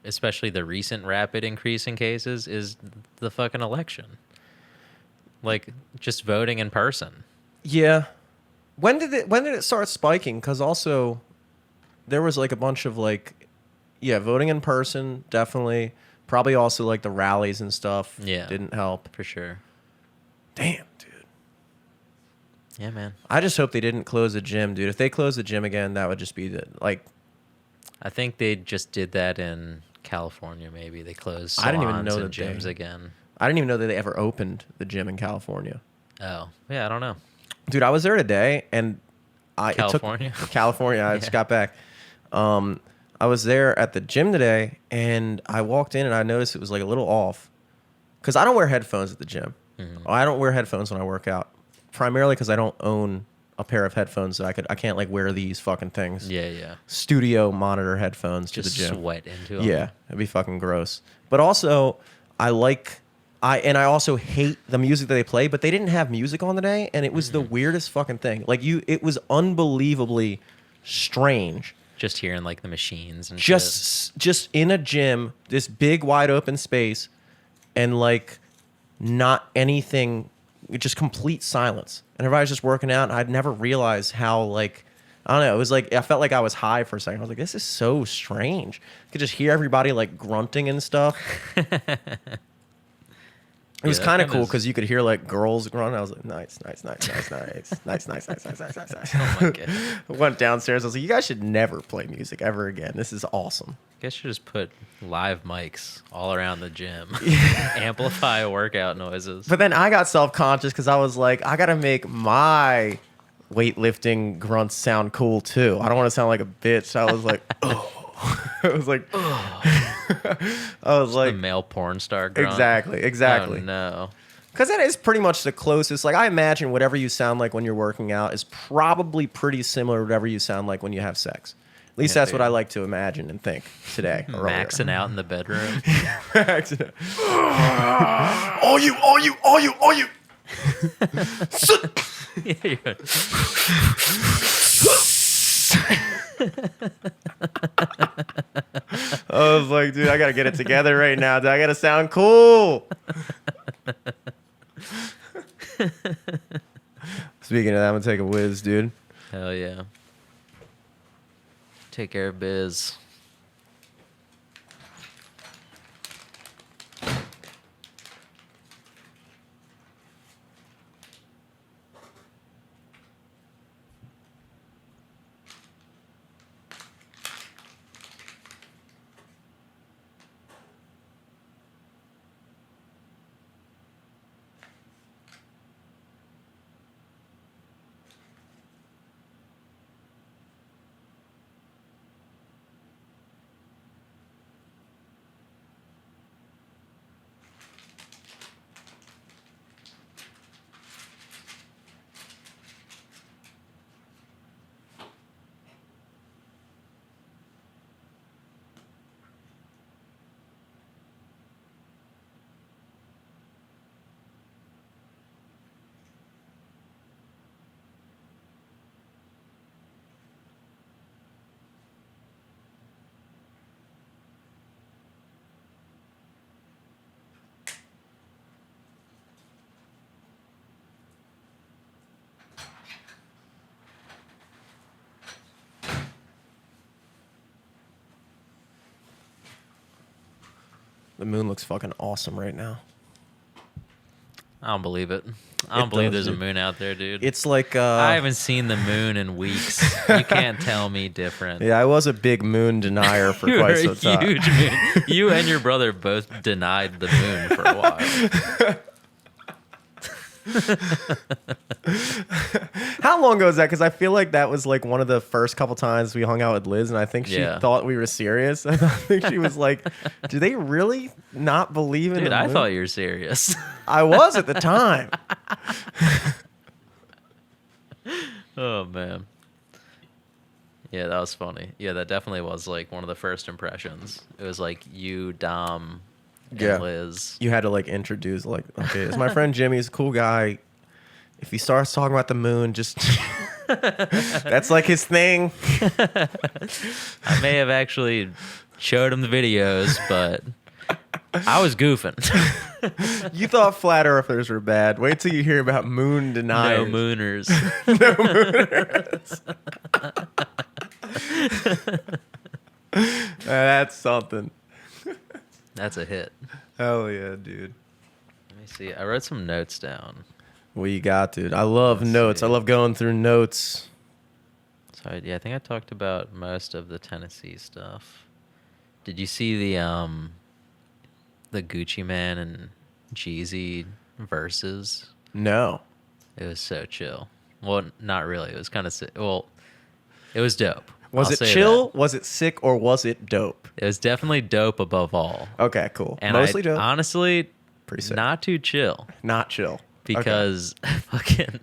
especially the recent rapid increase in cases, is the fucking election. Like just voting in person. Yeah. When did it start spiking? Because also there was like a bunch of like, yeah, voting in person definitely. Probably also like the rallies and stuff. Yeah. Didn't help. For sure. Damn, dude. Yeah, man. I just hope they didn't close the gym, dude. If they close the gym again, that would just be the like. I think they just did that in California. Maybe they closed salons I didn't even know and that gyms they- again. I didn't even know that they ever opened the gym in California. Oh, yeah. I don't know. Dude, I was there today, and California? It took California. I just Yeah. got back. I was there at the gym today, and I walked in, and I noticed it was like a little off, because I don't wear headphones at the gym. Mhm. I don't wear headphones when I work out, primarily because I don't own a pair of headphones that I can't like wear these fucking things. Yeah, yeah. Studio monitor headphones Just to the gym. sweat into them. Yeah, it'd be fucking gross. But also, I also hate the music that they play, but they didn't have music on today, and it was the weirdest fucking thing. Like it was unbelievably strange. Just hearing like the machines and shit. Just in a gym, this big wide open space, and like not anything, just complete silence. And everybody's just working out, and I'd never realized how like, I don't know, it was like, I felt like I was high for a second. I was like, this is so strange. I could just hear everybody like grunting and stuff. It was that kind of kinda cool is- because you could hear like girls grunt. I was like, nice. Oh my God. I went downstairs. I was like, you guys should never play music ever again. This is awesome. Guess you just put live mics all around the gym. Amplify workout noises. But then I got self-conscious because I was like, I got to make my weightlifting grunts sound cool too. I don't want to sound like a bitch. I was like, oh. I was like, The male porn star grunt. Exactly. Oh, no. Because that is pretty much the closest. Like, I imagine whatever you sound like when you're working out is probably pretty similar to whatever you sound like when you have sex. At least Yeah, that's what dude. I like to imagine and think today. or earlier. Maxing out in the bedroom. Maxing out. All you. Yeah, you're- I was like, dude, I got to get it together right now. Dude, I got to sound cool. Speaking of that, I'm going to take a whiz, dude. Hell yeah. Take care of biz. The moon looks fucking awesome right now. don't believe it. I don't believe there's a moon out there, dude. It's like I haven't seen the moon in weeks. You can't tell me different. Yeah, I was a big moon denier for quite some time. Huge moon. You and your brother both denied the moon for a while. How long ago was that? Because I feel like that was like one of the first couple times we hung out with Liz, and I think she thought we were serious. I think she was like, "Do they really not believe in?" Dude, the moon? I thought you were serious. I was at the time. Oh man. Yeah, that was funny. Yeah, that definitely was like one of the first impressions. It was like you, Dom, and Liz. You had to like introduce like, okay, it's my friend Jimmy. He's a cool guy. If he starts talking about the moon, just that's like his thing. I may have actually showed him the videos, but I was goofing. You thought flat earthers were bad. Wait till you hear about moon deniers. No mooners. No mooners. That's something. That's a hit. Hell yeah, dude. Let me see. I wrote some notes down. What you got, dude? I love notes. See. I love going through notes. So yeah, I think I talked about most of the Tennessee stuff. Did you see the Gucci Man and Jeezy verses? No. It was so chill. Well, not really. It was kind of well, it was dope. Was it chill? Was it sick? Or was it dope? It was definitely dope above all. Okay, cool. And mostly dope. Honestly, pretty sick. Not too chill. Not chill. Because fucking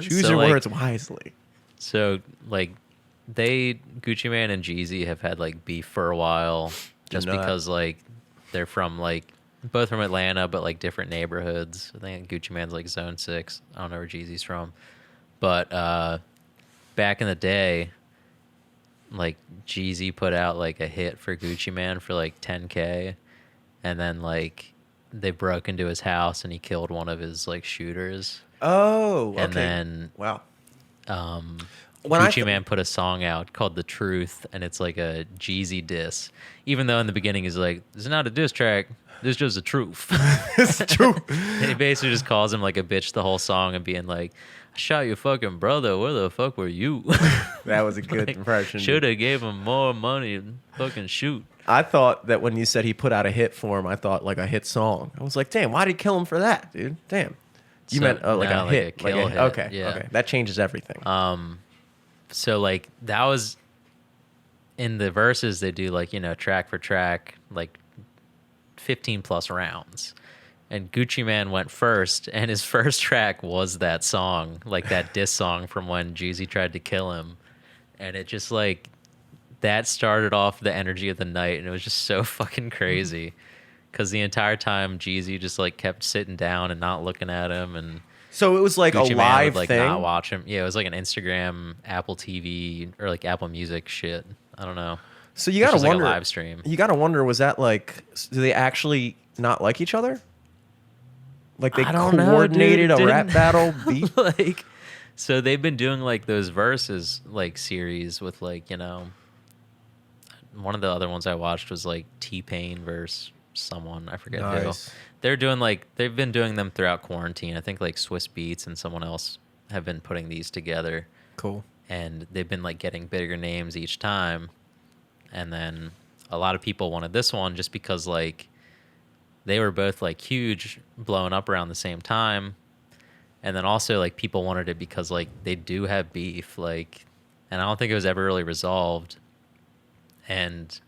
choose your words wisely. So like Gucci Man and Jeezy have had like beef for a while just because like they're from like both from Atlanta but like different neighborhoods. I think Gucci Man's like Zone 6. I don't know where Jeezy's from. But back in the day, like Jeezy put out like a hit for Gucci Man for like 10K, and then like they broke into his house and he killed one of his like shooters. Oh, okay. And then wow. Gucci Man put a song out called The Truth, and it's like a Jeezy diss. Even though in the beginning he's like, "This is not a diss track. This is just the truth." It's the truth. And he basically just calls him like a bitch the whole song and being like, "I shot your fucking brother. Where the fuck were you?" That was a good like, impression. Should have gave him more money and fucking shoot. I thought that when you said he put out a hit for him, I thought like a hit song. I was like, damn, why did he kill him for that, dude? Damn. You meant like a hit. A kill hit. Okay, Yeah. okay. That changes everything. So like that was in the verses they do like, track for track, like 15 plus rounds. And Gucci Man went first, and his first track was that song, like that diss song from when Jeezy tried to kill him. And it just like that started off the energy of the night, and it was just so fucking crazy. Because the entire time Jeezy just like kept sitting down and not looking at him, and so it was like Gucci a Man live would, like, thing. not watch him. Yeah, it was like an Instagram, Apple TV, or like Apple Music shit. I don't know. So you gotta wonder. Like a live stream. You gotta wonder, was that like? Do they actually not like each other? Like they coordinated a rap battle beat? Like, so they've been doing like those verses like series with like one of the other ones I watched was like T-Pain versus someone, I forget who. They're doing like they've been doing them throughout quarantine. I think like Swiss Beats and someone else have been putting these together. Cool. And they've been like getting bigger names each time. And then a lot of people wanted this one just because like they were both like huge, blowing up around the same time. And then also like people wanted it because like they do have beef, like, and I don't think it was ever really resolved. And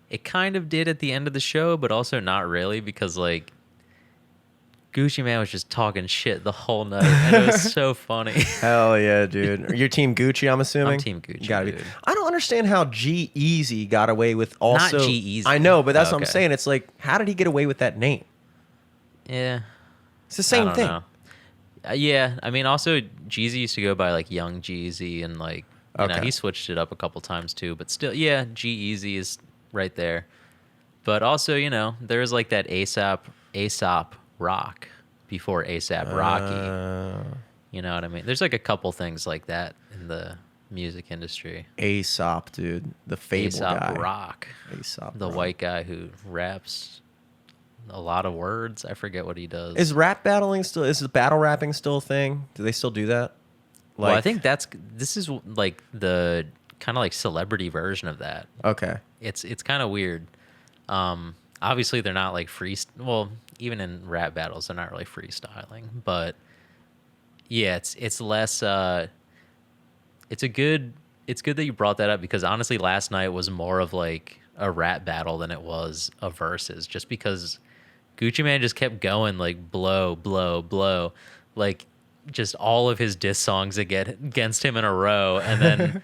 it kind of did at the end of the show, but also not really, because like Gucci Man was just talking shit the whole night, and it was so funny. Hell yeah, dude. You're Team Gucci, I'm assuming? I'm Team Gucci, gotta dude. be. I don't understand how G-Eazy got away with also... Not G-Eazy. I know, but that's what I'm saying. It's like, how did he get away with that name? Yeah. It's the same thing. Yeah, I mean, also, Jeezy used to go by, like, Young Jeezy, and, like, you know, he switched it up a couple times, too. But still, yeah, G-Eazy is right there. But also, you know, there's, like, that A$AP Rock before A$AP Rocky. You know what I mean? There's, like, a couple things like that in the music industry. A$AP, dude. The Fable guy. A$AP Rock. A$AP The white guy who raps a lot of words. I forget what he does. Is battle rapping still a thing? Do they still do that? Well, I think this is like the kind of like celebrity version of that. Okay. It's kind of weird. Obviously they're not like well, even in rap battles they're not really freestyling, but yeah, it's less it's good that you brought that up, because honestly last night was more of like a rap battle than it was a versus, just because Gucci Mane just kept going like blow, blow, blow, like just all of his diss songs against him in a row, and then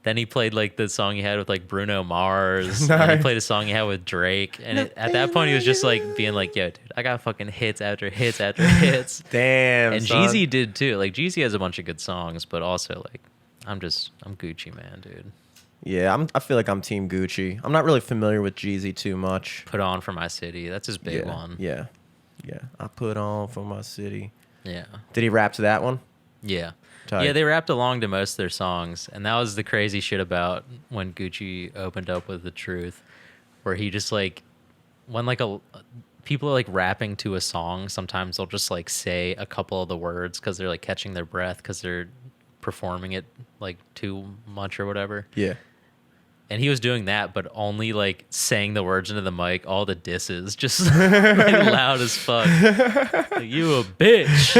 then he played like the song he had with like Bruno Mars, and then he played a song he had with Drake, and at that point he was just like being like, "Yo, dude, I got fucking hits after hits after hits." Damn. And son. Jeezy did too. Like Jeezy has a bunch of good songs, but also like I'm Gucci Man, dude. Yeah, I feel like I'm Team Gucci. I'm not really familiar with Jeezy too much. Put on for my city. That's his big yeah, one. Yeah. I put on for my city. Yeah. Did he rap to that one? Yeah. Tight. Yeah, they rapped along to most of their songs, and that was the crazy shit about when Gucci opened up with The Truth, where he just like when like people are like rapping to a song, sometimes they'll just like say a couple of the words because they're like catching their breath because they're performing it like too much or whatever. Yeah. And he was doing that, but only like saying the words into the mic, all the disses, just like, loud as fuck. Like, you a bitch.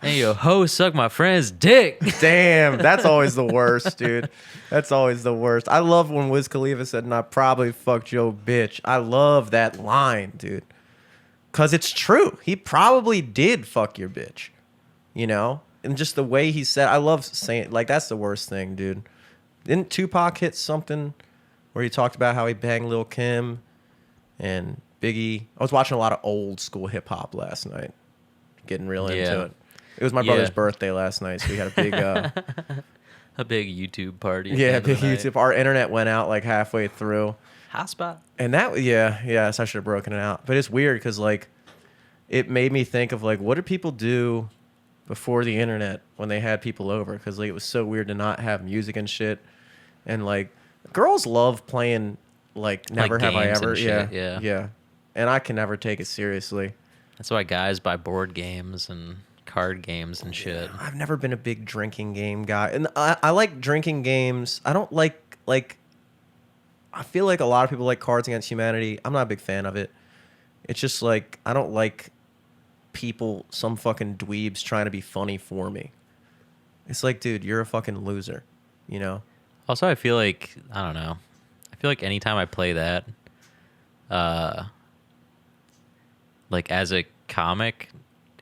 Hey, yo, ho, suck my friend's dick. Damn, that's always the worst, dude. That's always the worst. I love when Wiz Khalifa said, "And I probably fucked your bitch." I love that line, dude. Because it's true. He probably did fuck your bitch. You know? And just the way he said, I love saying, like, that's the worst thing, dude. Didn't Tupac hit something where he talked about how he banged Lil' Kim and Biggie? I was watching a lot of old school hip hop last night, getting real into it. It was my brother's birthday last night, so we had a big a big YouTube party. Yeah, big YouTube. Our internet went out like halfway through. Hotspot. And that, yeah, so I should have broken it out. But it's weird because, like, it made me think of, like, what did people do before the internet when they had people over? Because, like, it was so weird to not have music and shit. And, like, girls love playing, like, Never Have I Ever. Yeah. And I can never take it seriously. That's why guys buy board games and card games and shit. I've never been a big drinking game guy. And I like drinking games. I don't like, I feel like a lot of people like Cards Against Humanity. I'm not a big fan of it. It's just, like, I don't like people, some fucking dweebs trying to be funny for me. It's like, dude, you're a fucking loser, you know? Also, I feel like, I don't know. I feel like anytime I play that, like, as a comic,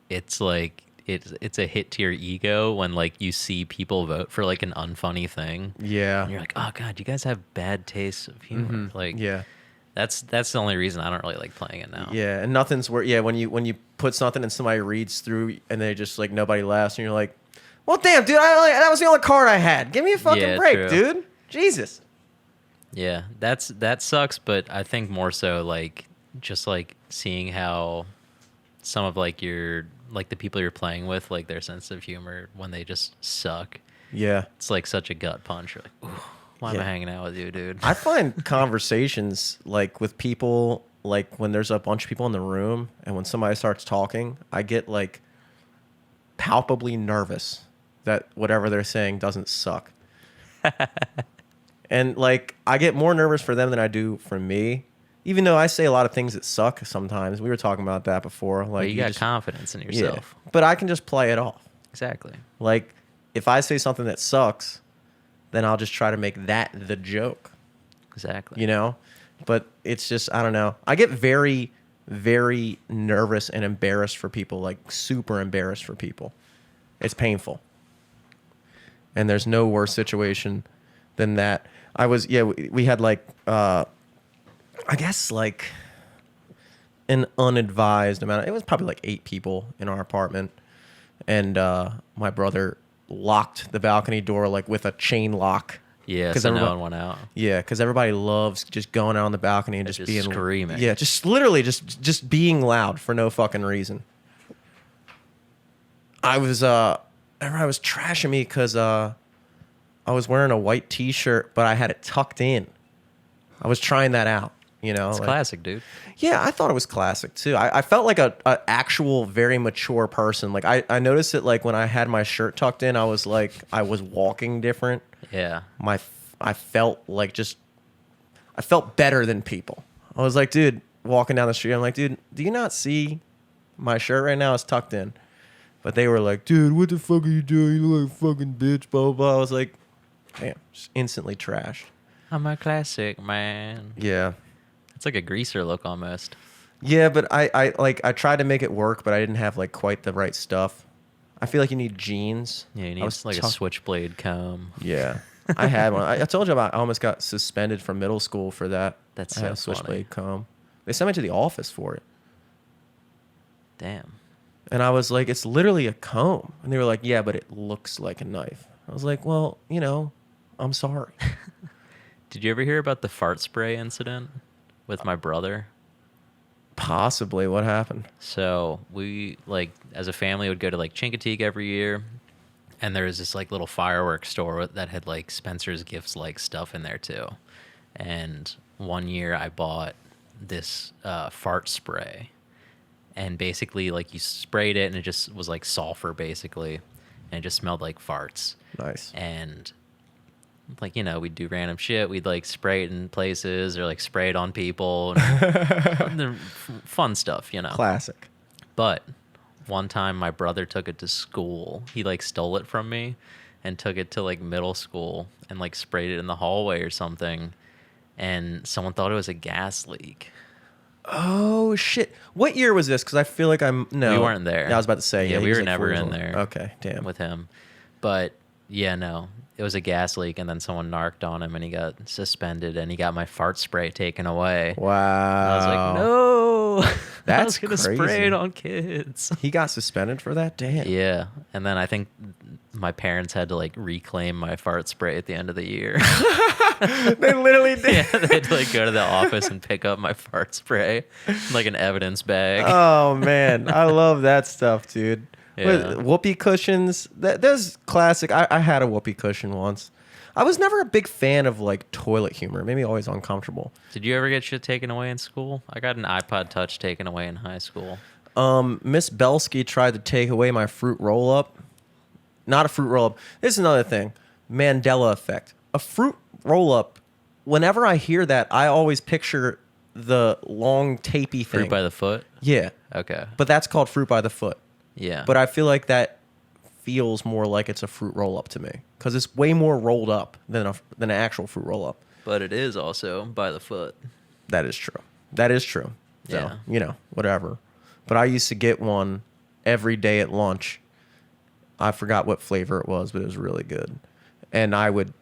it's like, it's a hit to your ego when, like, you see people vote for, like, an unfunny thing. Yeah. And you're like, oh, God, you guys have bad taste of humor. Mm-hmm. Like, yeah. That's the only reason I don't really like playing it now. Yeah, and nothing's worse. Yeah, when you put something and somebody reads through and they just, like, nobody laughs, and you're like, well, damn, dude, that was the only card I had. Give me a fucking break, true. dude. Jesus. Yeah, that sucks, but I think more so, like, just, like, seeing how some of, like, your, like, the people you're playing with, like, their sense of humor, when they just suck. Yeah. It's, like, such a gut punch. You're like, ooh, why am I hanging out with you, dude? I find conversations, like, with people, like, when there's a bunch of people in the room and when somebody starts talking, I get, like, palpably nervous that whatever they're saying doesn't suck. And, like, I get more nervous for them than I do for me. Even though I say a lot of things that suck sometimes. We were talking about that before. Like, but you got confidence in yourself. Yeah, but I can just play it off. Exactly. Like, if I say something that sucks, then I'll just try to make that the joke. Exactly. You know? But it's just, I don't know. I get very, very nervous and embarrassed for people. Like, super embarrassed for people. It's painful. And there's no worse situation than that. We had, like, I guess, like, an unadvised amount. It was probably like 8 people in our apartment. And my brother locked the balcony door, like, with a chain lock. Yeah, so no one went out. Yeah, because everybody loves just going out on the balcony and just being... screaming. Yeah, just literally just being loud for no fucking reason. Everybody was trashing me because I was wearing a white T-shirt, but I had it tucked in. I was trying that out. You know, It's like, classic, dude. yeah, I thought it was classic too. I felt like a actual very mature person. Like I noticed it like when I had my shirt tucked in, I was walking different. Yeah. I felt like I felt better than people. I was like, dude, walking down the street, I'm like, dude, do you not see my shirt right now is tucked in? But they were like, dude, what the fuck are you doing? You look like a fucking bitch, blah, blah, blah. I was like, damn, just instantly trashed. I'm a classic, man. Yeah. It's like a greaser look almost. Yeah, but I tried to make it work, but I didn't have like quite the right stuff. I feel like you need jeans. Yeah, you I need was like a switchblade comb. Yeah. I had one. I told you about I almost got suspended from middle school for that. That's I had so a funny. switchblade comb. They sent me to the office for it. Damn. And I was like, it's literally a comb. And they were like, yeah, but it looks like a knife. I was like, well, you know, I'm sorry. Did you ever hear about the fart spray incident with my brother? Possibly. What happened? So we, like, as a family, would go to like Chincoteague every year, and there was this like little fireworks store that had like Spencer's Gifts like stuff in there too. And one year I bought this fart spray, and basically like you sprayed it and it just was like sulfur basically, and it just smelled like farts. Nice. And like, you know, we'd do random shit. We'd like spray it in places or like spray it on people. And fun stuff, you know. Classic. But one time my brother took it to school. He like stole it from me and took it to like middle school and like sprayed it in the hallway or something. And someone thought it was a gas leak. Oh, shit. What year was this? Because I feel like no. We weren't there. Yeah, I was about to say. Yeah, he we was were like never 4 years in old. there. Okay, damn. With him. But yeah, no. It was a gas leak, and then someone narked on him, and he got suspended, and he got my fart spray taken away. Wow. And I was like, no. I was That's going to crazy. spray it on kids. He got suspended for that? Damn. Yeah. And then I think my parents had to like reclaim my fart spray at the end of the year. They literally did. Yeah, they had to like go to the office and pick up my fart spray, like an evidence bag. Oh, man. I love that stuff, dude. Yeah. Whoopee cushions. There's classic. I had a whoopee cushion once. I was never a big fan of like toilet humor. It made me always uncomfortable. Did you ever get shit taken away in school? I got an iPod Touch taken away in high school. Miss Belsky tried to take away my fruit roll up. Not a fruit roll up. This is another thing. Mandela effect. A fruit roll up. Whenever I hear that, I always picture the long tapey thing. Fruit by the foot? Yeah. Okay. But that's called fruit by the foot. Yeah. But I feel like that feels more like it's a fruit roll up to me because it's way more rolled up than an actual fruit roll up. But it is also by the foot. That is true. That is true. So, Yeah. you know, whatever. But I used to get one every day at lunch. I forgot what flavor it was, but it was really good. And I would.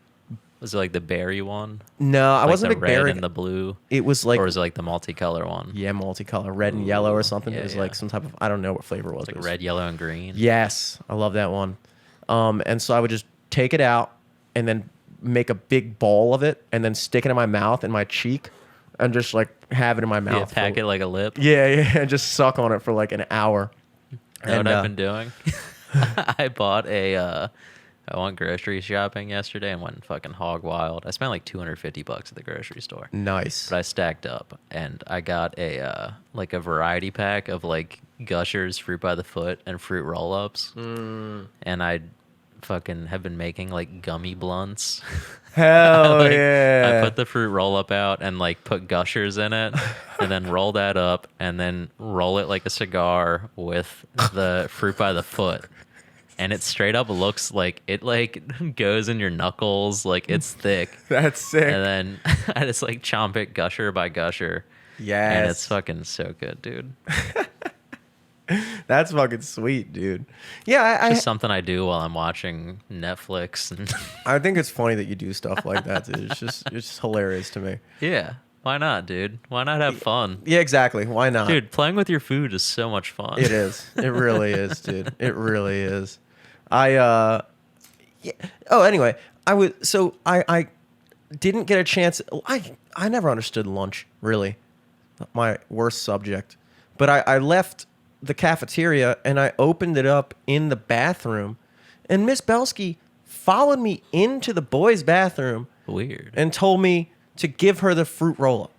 Was it like the berry one? No, I Like wasn't a the big red berry. and the blue? It was like. Or was it like the multicolor one? Yeah, multicolor, red and yellow or something. yeah, it was yeah. like some type of. I don't know what flavor it was. It's It like was- red, yellow, and green? Yes, I love that one. And so I would just take it out and then make a big ball of it and then stick it in my mouth and my cheek and just like have it in my mouth. Yeah, pack it like a lip. Yeah, yeah, and just suck on it for like an hour. You know And, what I've been doing? I bought I went grocery shopping yesterday and went fucking hog wild. I spent like $250 at the grocery store. Nice. But I stacked up and I got a like a variety pack of like Gushers, Fruit by the Foot, and fruit roll-ups. And I fucking have been making like gummy blunts. Hell Like, yeah. I put the fruit roll-up out and like put Gushers in it and then roll that up and then roll it like a cigar with the Fruit by the Foot. And it straight up looks like it like goes in your knuckles, like it's thick. That's sick. And then I just like chomp it gusher by gusher. Yes. And it's fucking so good, dude. That's fucking sweet, dude. Yeah, I Just something I do while I'm watching Netflix. And I think it's funny that you do stuff like that, dude. It's just hilarious to me. yeah, why not, dude? Why not have fun? Yeah, exactly. Why not? Dude, playing with your food is so much fun. It is. It really is, dude. It really is. Yeah. Oh, anyway, I didn't get a chance. I never understood lunch, really. My worst subject. But I left the cafeteria and I opened it up in the bathroom, and Miss Belsky followed me into the boys' bathroom Weird. and told me to give her the fruit roll-up.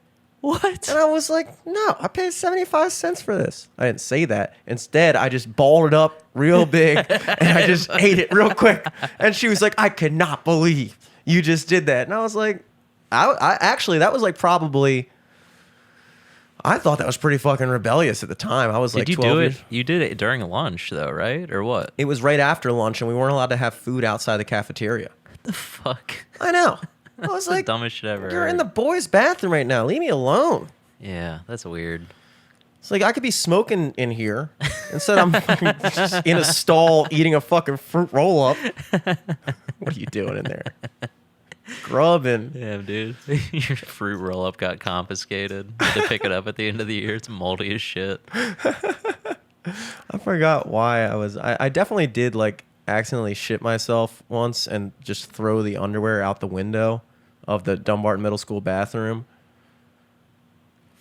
What? And I was like, no, I paid 75 cents for this. I didn't say that. Instead, I just balled it up real big and I just ate it real quick. And she was like, I cannot believe you just did that. And I was like, I actually, that was like probably, I thought that was pretty fucking rebellious at the time. I was like, Did you 12 do years. it? You did it during lunch, though, right? Or what? It was right after lunch and we weren't allowed to have food outside the cafeteria. What the fuck? I know. I was That's the like, dumbest shit ever. you're in the boys' bathroom right now. Leave me alone. Yeah, that's weird. It's like I could be smoking in here. Instead, I'm fucking just in a stall eating a fucking fruit roll up. What are you doing in there? Grubbing. Yeah, dude. Your fruit roll up got confiscated. You had to pick it up at the end of the year. It's moldy as shit. I forgot why I was. I definitely did like accidentally shit myself once and just throw the underwear out the window of the Dumbarton Middle School bathroom.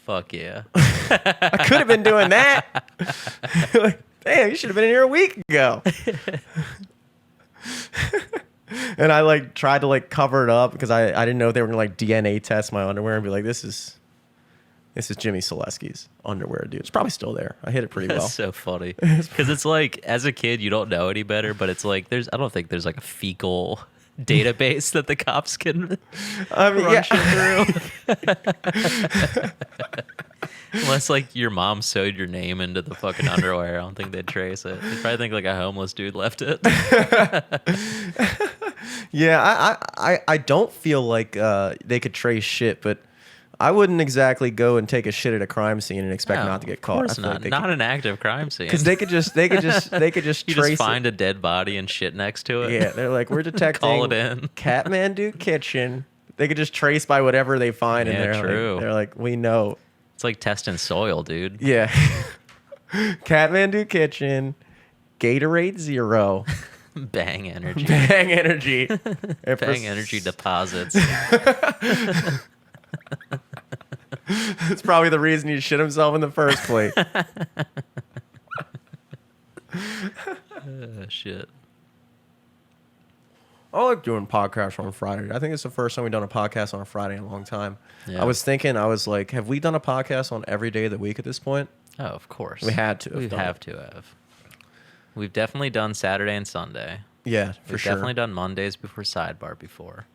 Fuck yeah. I could have been doing that. Like, damn, you should have been in here a week ago. And I like tried to like cover it up because I didn't know if they were gonna like DNA test my underwear and be like, this is Jimmy Selesky's underwear, dude. It's probably still there. I hit it pretty well. That's so funny. Because it's like, as a kid, you don't know any better, but it's like, I don't think there's like a fecal database that the cops can run shit through. Unless like your mom sewed your name into the fucking underwear, I don't think they'd trace it. They'd probably think like a homeless dude left it. Yeah, I don't feel like they could trace shit, but I wouldn't exactly go and take a shit at a crime scene and expect not to get caught. Of course not. Not an active crime scene. Because they could just you trace just find a dead body and shit next to it. Yeah, they're like, we're detecting Call it in. Kathmandu Kitchen. They could just trace by whatever they find in there. True. Like, they're like, we know. It's like testing soil, dude. Yeah. Kathmandu Kitchen, Gatorade Zero. Bang Energy. Bang Energy. Bang Energy deposits. It's probably the reason he shit himself in the first place. Shit. I like doing podcasts on Friday. I think it's the first time we've done a podcast on a Friday in a long time. Yeah. I was thinking, I was like, have we done a podcast on every day of the week at this point? Oh, of course. We had to. We have to have. We've definitely done Saturday and Sunday. Yeah, for We've sure. definitely done Mondays before Sidebar before.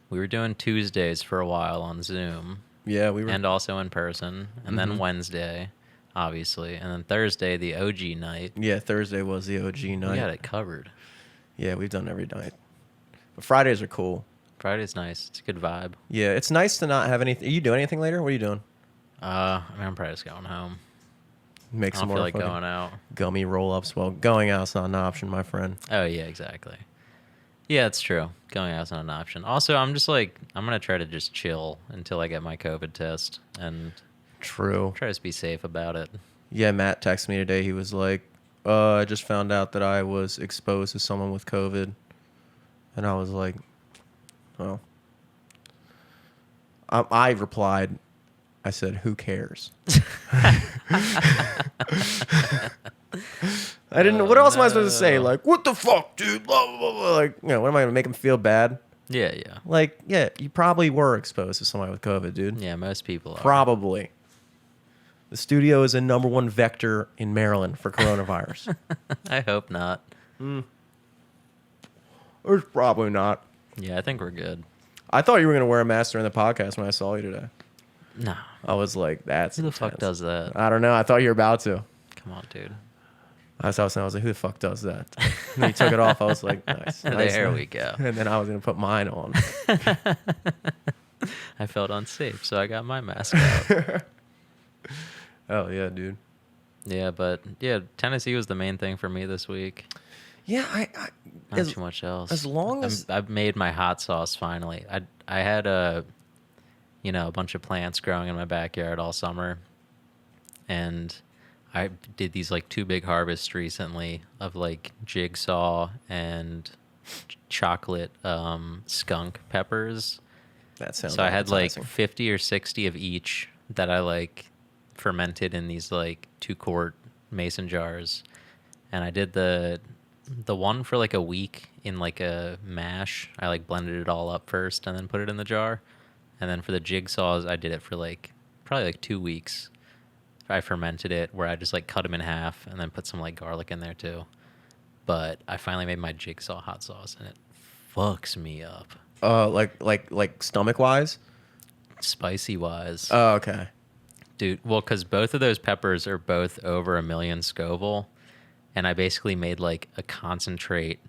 We were doing Tuesdays for a while on Zoom. Yeah, we were. And also in person. And then Wednesday, obviously. And then Thursday, the OG night. Yeah, Thursday was the OG night. We had it covered. Yeah, we've done every night. But Fridays are cool. Friday's nice. It's a good vibe. Yeah, it's nice to not have anything. Are you doing anything later? What are you doing? I mean, I'm probably just going home. Make I some don't more feel like fucking going out. gummy roll-ups. Well, going out's not an option, my friend. Oh, yeah, exactly. Yeah, it's true. Going out's not an option. Also, I'm just like, I'm going to try to just chill until I get my COVID test and True. try to be safe about it. Yeah, Matt texted me today. He was like, I just found out that I was exposed to someone with COVID. And I was like, well, I replied, I said, who cares? I didn't know. What else am I supposed to say? Like, what the fuck, dude? Blah, blah, blah, blah. Like, what am I going to make him feel bad? Yeah, yeah. Like, yeah, you probably were exposed to somebody with COVID, dude. Yeah, most people are. Probably. The studio is a #1 vector in Maryland for coronavirus. I hope not. Or probably not. Yeah, I think we're good. I thought you were going to wear a mask during the podcast when I saw you today. No. I was like, that's Who the fuck intense. does that? I don't know. I thought you were about to. Come on, dude. I was like, who the fuck does that? And then you took it off. I was like, nice. nice There nice. we go. And then I was going to put mine on. I felt unsafe, so I got my mask out. Oh, yeah, dude. Yeah, but yeah, Tennessee was the main thing for me this week. Yeah, Not too much else. as long as- I've made my hot sauce finally. I had a bunch of plants growing in my backyard all summer, and I did these like 2 big harvests recently of like jigsaw and chocolate skunk peppers. That sounds So I had like appetizing. 50 or 60 of each that I like fermented in these like 2-quart mason jars, and I did the one for like a week in like a mash. I like blended it all up first and then put it in the jar, and then for the jigsaws I did it for like probably like 2 weeks. I fermented it where I just like cut them in half and then put some like garlic in there too. But I finally made my jigsaw hot sauce and it fucks me up. Like stomach wise? Spicy wise. Oh, okay. Dude, well, because both of those peppers are both over 1 million Scoville. And I basically made like a concentrate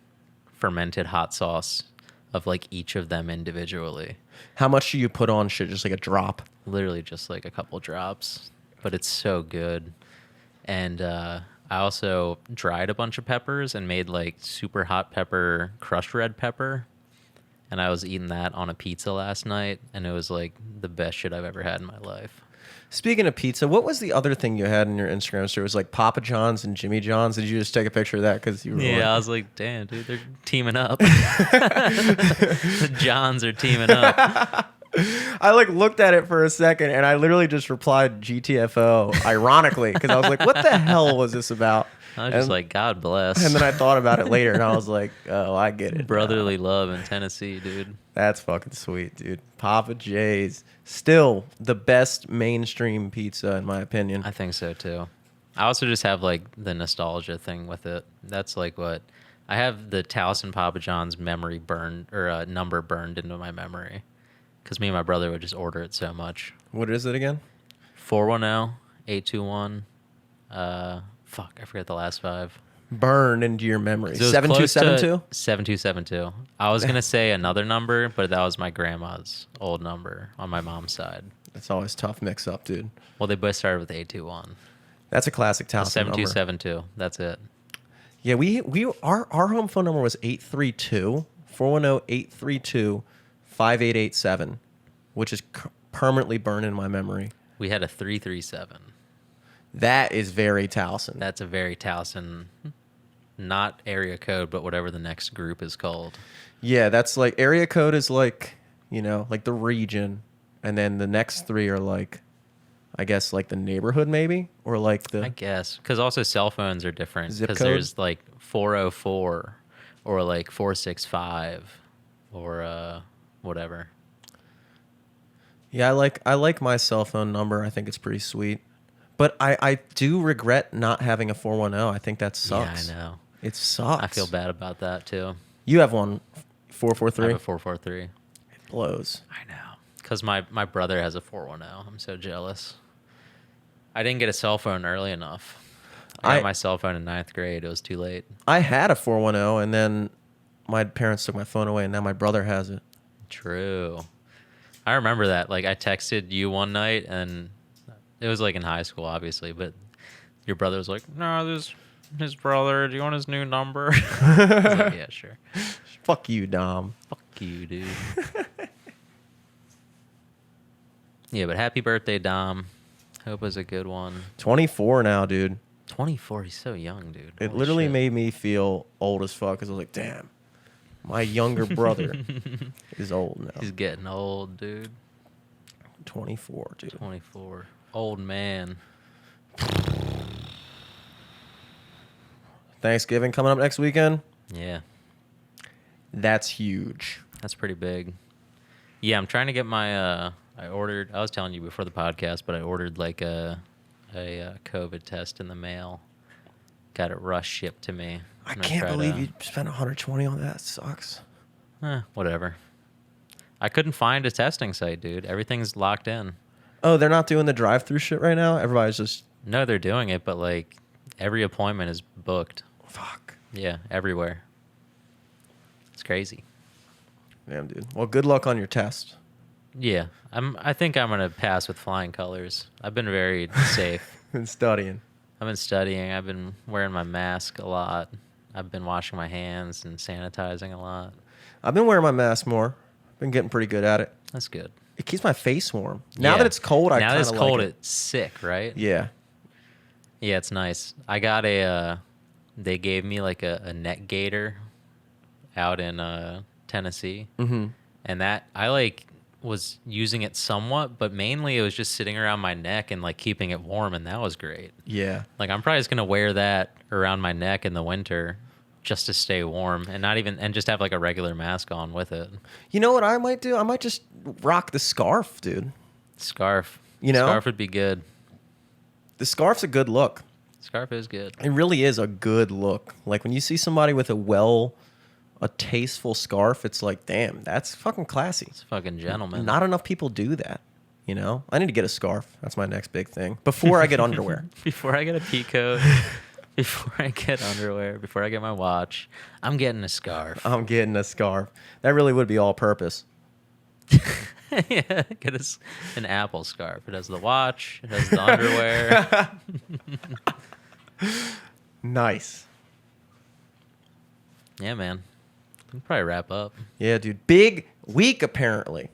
fermented hot sauce of like each of them individually. How much do you put on shit? Just like a drop? Literally just like a couple drops. But it's so good. And I also dried a bunch of peppers and made like super hot pepper, crushed red pepper. And I was eating that on a pizza last night. And it was like the best shit I've ever had in my life. Speaking of pizza, what was the other thing you had in your Instagram story? It was like Papa John's and Jimmy John's. Did you just take a picture of that because you were? Yeah, I was like, damn, dude, they're teaming up. The Johns are teaming up. I like looked at it for a second and I literally just replied GTFO, ironically, because I was like, what the hell was this about? I was just like, God bless. And then I thought about it later and I was like, oh, I get it. Brotherly love in Tennessee, dude. That's fucking sweet, dude. Papa J's. Still the best mainstream pizza, in my opinion. I think so, too. I also just have, like, the nostalgia thing with it. That's, like, what... I have the Towson Papa John's memory burned, or number burned into my memory. Because me and my brother would just order it so much. What is it again? 410-821. Fuck, I forget the last 5. Burned into your memory. 7272? 7272. I was going to say another number, but that was my grandma's old number on my mom's side. That's always tough mix up, dude. Well, they both started with 821. That's a classic Towson 7272. That's it. Yeah, our home phone number was 410-832-5887, which is permanently burned in my memory. We had a 337. That is very Towson. That's a very Towson, not area code, but whatever the next group is called. Yeah, that's like area code is like, you know, like the region. And then the next 3 are like, I guess like the neighborhood maybe, or like the... I guess, because also cell phones are different. Zip Because code? there's like 404 or like 465 or whatever. Yeah, I like my cell phone number. I think it's pretty sweet. But I do regret not having a 410. I think that sucks. Yeah, I know. It sucks. I feel bad about that too. You have one, I 443? have a 443. It blows. I know. Because my brother has a 410. I'm so jealous. I didn't get a cell phone early enough. I got my cell phone in 9th grade. It was too late. I had a 410, and then my parents took my phone away, and now my brother has it. True. I remember that. Like, I texted you one night, and it was like in high school, obviously, but your brother was like, no, this is his brother. Do you want his new number? I was like, yeah, sure. Fuck you, Dom. Fuck you, dude. Yeah, but happy birthday, Dom. Hope it was a good one. 24 now, dude. 24, he's so young, dude. It Holy literally shit. made me feel old as fuck, because I was like, damn, my younger brother is old now. He's getting old, dude. 24, dude. 24. Old man. Thanksgiving coming up next weekend. Yeah, That's huge. that's pretty big. Yeah, I'm trying to get my I was telling you before the podcast, but I ordered like a COVID test in the mail. Got it rush shipped to me. I I'm gonna can't try believe to- you spent 120 on that. Sucks. Whatever. I couldn't find a testing site, dude. Everything's locked in. Oh, they're not doing the drive-through shit right now? Everybody's just... No, they're doing it, but like every appointment is booked. Fuck. Yeah, everywhere. It's crazy. Damn, dude. Well, good luck on your test. Yeah, I think I'm gonna pass with flying colors. I've been very safe. Been studying. I've been studying. I've been wearing my mask a lot. I've been washing my hands and sanitizing a lot. I've been wearing my mask more. Been getting pretty good at it. That's good. It keeps my face warm. Now Yeah. that it's cold, I now kind that of it's like cold, it. it's sick, right? Yeah. Yeah, it's nice. I got they gave me like a neck gaiter out in Tennessee. Mm-hmm. And that I like was using it somewhat, but mainly it was just sitting around my neck and like keeping it warm, and that was great. Yeah. Like I'm probably just gonna wear that around my neck in the winter just to stay warm and just have like a regular mask on with it. You know what I might do? I might just rock the scarf, dude. Scarf. You know, Scarf would be good. the scarf's a good look. Scarf is good. It really is a good look. Like when you see somebody with a tasteful scarf, it's like, damn, that's fucking classy. It's a fucking gentleman. Not enough people do that. You know, I need to get a scarf. That's my next big thing. Before I get underwear. Before I get a peacoat, before I get underwear, before I get my watch, I'm getting a scarf. I'm getting a scarf. That really would be all purpose. Yeah, get an Apple scarf. It has the watch. It has the underwear. Nice. Yeah, man. We can probably wrap up. Yeah, dude. Big week, apparently.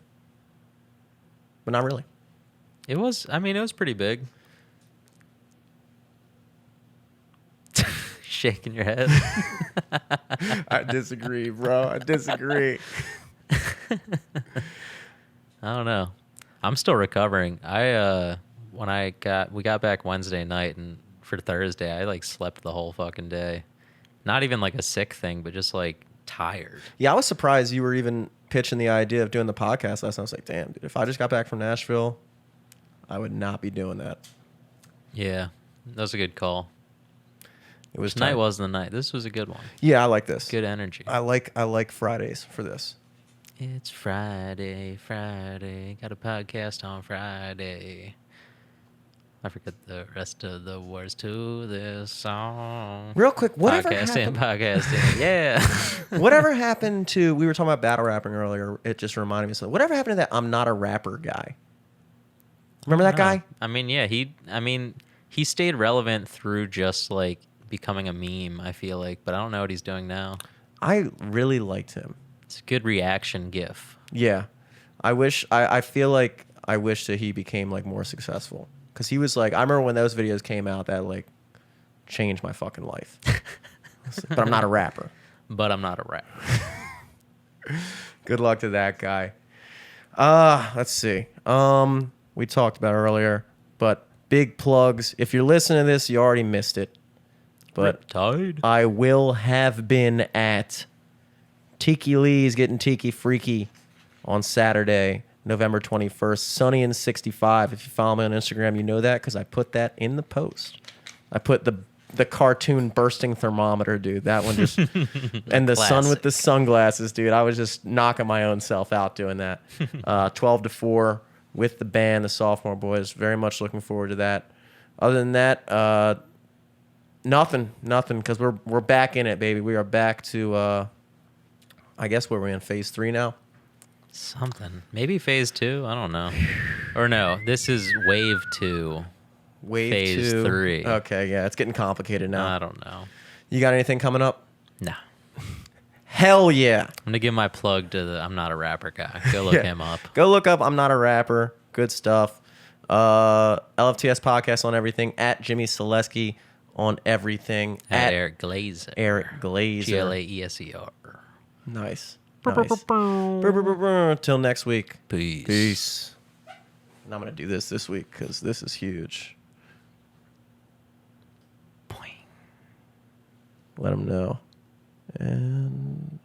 But not really. It was pretty big. Shaking your head. I disagree, bro. I disagree. I don't know. I'm still recovering. We got back Wednesday night, and for Thursday, I like slept the whole fucking day. Not even like a sick thing, but just like tired. Yeah, I was surprised you were even pitching the idea of doing the podcast last night. I was like, damn, dude, if I just got back from Nashville, I would not be doing that. Yeah, that was a good call. It was Tonight tight. wasn't the night. This was a good one. Yeah, I like this. Good energy. I like Fridays for this. It's Friday. Got a podcast on Friday. I forget the rest of the words to this song. Real quick, whatever happened? Podcasting. Yeah. Whatever happened to? We were talking about battle rapping earlier. It just reminded me of something. Whatever happened to that? I'm not a rapper guy. Remember that guy? I mean, yeah. He stayed relevant through just like becoming a meme. I feel like, but I don't know what he's doing now. I really liked him. It's a good reaction gif. Yeah, I feel like I wish that he became like more successful because he was like, I remember when those videos came out that like changed my fucking life. But I'm not a rapper. Good luck to that guy. Let's see. We talked about it earlier, but big plugs. If you're listening to this, you already missed it. But Riptide. I will have been at Tiki Lee's Getting Tiki Freaky on Saturday, November 21st. Sunny and 65. If you follow me on Instagram, you know that because I put that in the post. I put the cartoon bursting thermometer, dude. That one just and the sun with the sunglasses, dude. I was just knocking my own self out doing that. 12 to 4 with the band, the Sophomore Boys. Very much looking forward to that. Other than that, nothing, because we're back in it, baby. We are back to I guess we're in phase 3 now. Something. Maybe phase 2. I don't know. Or no, this is wave 2. Phase 3. Okay, yeah, it's getting complicated now. I don't know. You got anything coming up? Nah. Hell yeah. I'm going to give my plug to the I'm Not a Rapper guy. Go look him up. Go look up I'm Not a Rapper. Good stuff. LFTS podcast on everything. At Jimmy Selesky on everything. At Eric Glazer. Eric Glazer. Glaser. Nice. Till next week. Peace. And I'm going to do this week because this is huge. Boing. Let them know. And...